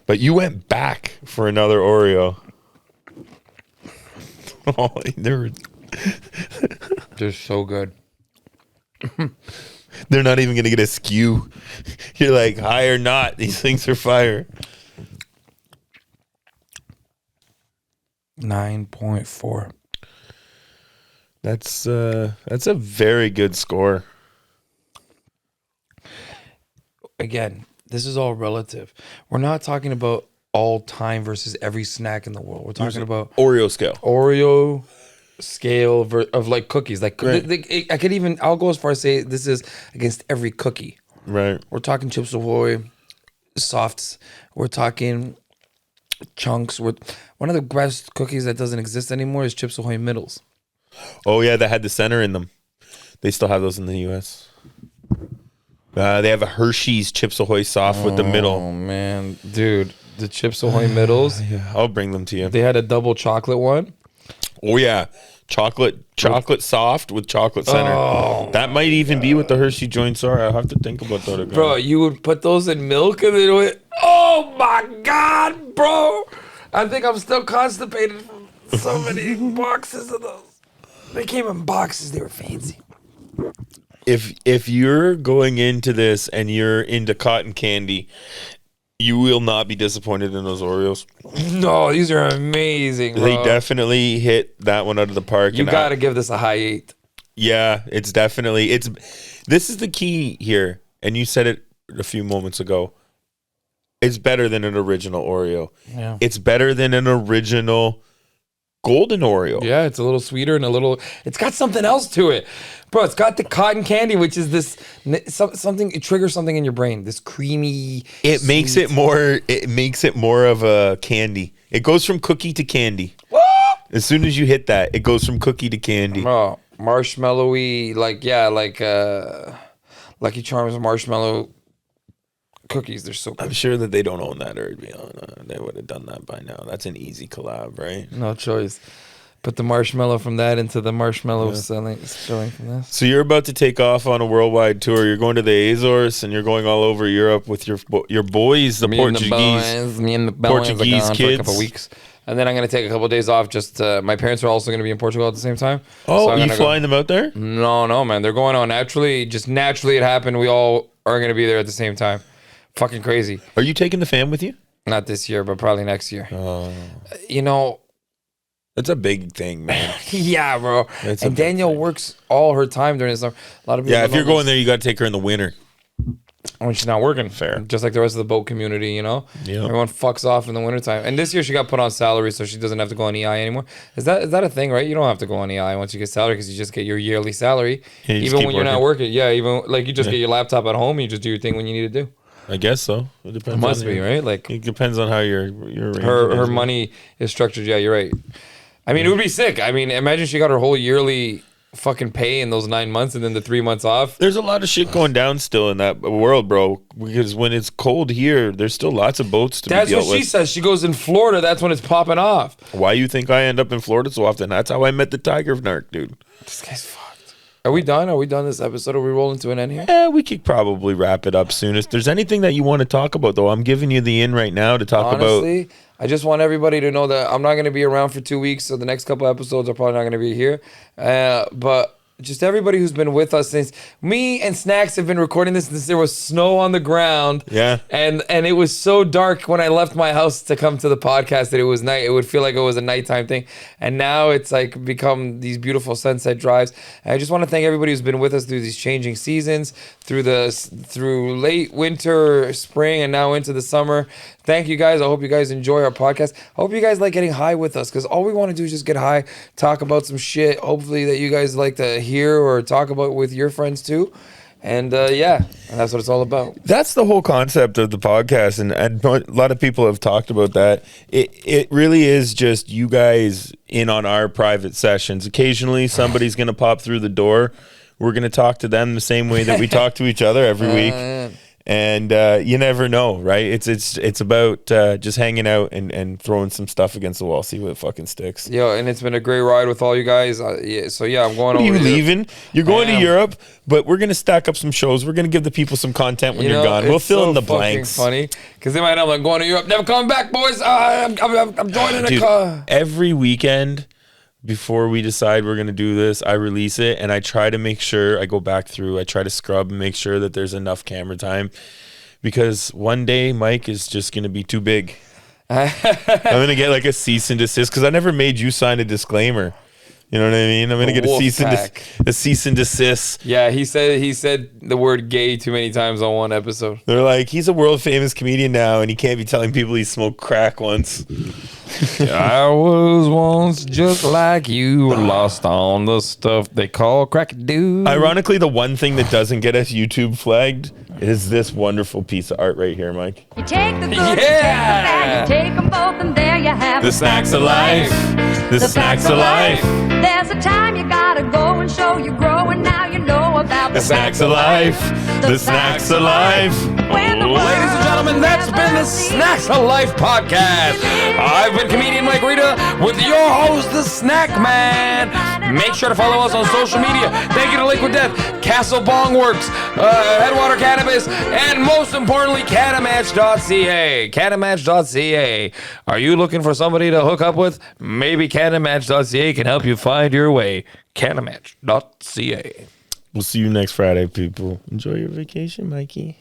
But you went back for another Oreo. Oh, they're so good. They're not even going to get a skew. You're like, high or not, these things are fire. 9.4. That's a very good score. Again, this is all relative. We're not talking about all time versus every snack in the world. We're talking about Oreo scale. Oreo scale of like cookies. Like Right. I'll go as far as say this is against every cookie. Right. We're talking Chips Ahoy, Softs. We're talking Chunks. One of the best cookies that doesn't exist anymore is Chips Ahoy Middles. Oh, yeah, that had the center in them. They still have those in the U.S. They have a Hershey's Chips Ahoy Soft with the middle. Oh, man. Dude, the Chips Ahoy Middles, Yeah, I'll bring them to you. they had a double chocolate one. Oh, yeah. Chocolate soft with chocolate center. Oh, That might even be what the Hershey joints are. I'll have to think about that again. bro, you would put those in milk and they would, oh, my God, bro. I think I'm still constipated from so many boxes of those. They came in boxes. They were fancy. If you're going into this and you're into cotton candy, you will not be disappointed in those Oreos. No, these are amazing, bro. They definitely hit that one out of the park. You got to give this a high 8. Yeah, it's definitely this is the key here, and you said it a few moments ago. It's better than an original Oreo. Yeah. It's better than an original golden Oreo. Yeah, it's a little sweeter and it's got something else to it. Bro, it's got the cotton candy, which is this something, it triggers something in your brain. This creamy. It makes it more of a candy. It goes from cookie to candy. What? As soon as you hit that, it goes from cookie to candy. Bro, marshmallowy, like Lucky Charms marshmallow cookies. They're so I'm good. sure that they don't own that, or they would have done that by now. That's an easy collab, right? No choice. Put the marshmallow from that into the marshmallow selling from this. So you're about to take off on a worldwide tour. You're going to the Azores, and you're going all over Europe with your boys, the Portuguese. Me and the Portuguese are gone for a kids. couple weeks. And then I'm going to take a couple of days off. Just my parents are also going to be in Portugal at the same time. Oh, so are you flying them out there? No, man. They're going on naturally. Just naturally it happened. We all are going to be there at the same time. Fucking crazy. Are you taking the fam with you? Not this year, but probably next year. Oh, You know, that's a big thing, man. yeah, bro. That's a And big Danielle thing. works all her time during the summer. A lot of people Yeah, if don't you're know going there, you got to take her in the winter. when she's not working. Fair. Just like the rest of the boat community, you know? Yeah. Everyone fucks off in the wintertime. And this year she got put on salary, so she doesn't have to go on EI anymore. Is that a thing, right? You don't have to go on EI once you get salary because you just get your yearly salary. And you just Even keep when you're not working. working. Yeah, even like you just get your laptop at home, you just do your thing when you need to do. I guess so. It depends. It must on be, your- right? Like It depends on how your her money is structured. Yeah, you're right. I mean, it would be sick. I mean, imagine she got her whole yearly fucking pay in those 9 months and then the 3 months off. There's a lot of shit going down still in that world, bro. Because when it's cold here, there's still lots of boats to That's be what dealt with. she says. She goes in Florida. That's when it's popping off. Why you think I end up in Florida so often? That's how I met the tiger narc, dude. This guy's fucked. Are we done? Are we done this episode? Are we rolling to an end here? We could probably wrap it up soon. If there's anything that you want to talk about, though, I'm giving you the in right now to talk Honestly, I just want everybody to know that I'm not going to be around for 2 weeks, so the next couple episodes are probably not going to be here. But just everybody who's been with us since me and Snacks have been recording this since there was snow on the ground. Yeah. And it was so dark when I left my house to come to the podcast that it was night. It would feel like it was a nighttime thing. And now it's like become these beautiful sunset drives. And I just want to thank everybody who's been with us through these changing seasons, through late winter, spring, and now into the summer. Thank you guys. I hope you guys enjoy our podcast. I hope you guys like getting high with us because all we want to do is just get high, talk about some shit. Hopefully that you guys like to hear or talk about with your friends too. And and that's what it's all about. That's the whole concept of the podcast, and a lot of people have talked about that. It really is just you guys in on our private sessions. Occasionally somebody's going to pop through the door. We're going to talk to them the same way that we talk to each other every week. And you never know, right? It's about just hanging out and throwing some stuff against the wall, see what fucking sticks. Yo, and it's been a great ride with all you guys. I'm going over. Are you to leaving? You're going to Europe, but we're gonna stack up some shows. We're gonna give the people some content when you're gone. We'll fill in the blanks. Funny, because they might know I'm going to Europe, never coming back, boys. I'm joining the car. Every weekend before we decide we're going to do this, I release it and I try to make sure I go back through. I try to scrub and make sure that there's enough camera time because one day Mike is just going to be too big. I'm going to get like a cease and desist because I never made you sign a disclaimer. You know what I mean? I'm going to get a cease and desist. Yeah, he said the word gay too many times on one episode. They're like, he's a world famous comedian now and he can't be telling people he smoked crack once. I was once just like you, lost on the stuff they call crack, dude. Ironically, the one thing that doesn't get us YouTube flagged is this wonderful piece of art right here, Mike. You take the good, you take the bad, you take them both, and there you have The snacks of life. The snacks of life. There's a time you gotta go and show you grow, and now you know about The snacks of life. The snacks of life. Ladies and gentlemen, that's been the Snacks of Life podcast. I've been comedian Mike Rita with your host, the Snack Man. Make sure to follow us on social media. Thank you to Liquid Death, Castle Bong Works, Headwater Cannabis, and most importantly, Catamatch.ca. Catamatch.ca. Are you looking for somebody to hook up with? Maybe Catamatch.ca can help you find your way. Catamatch.ca. We'll see you next Friday, people. Enjoy your vacation, Mikey.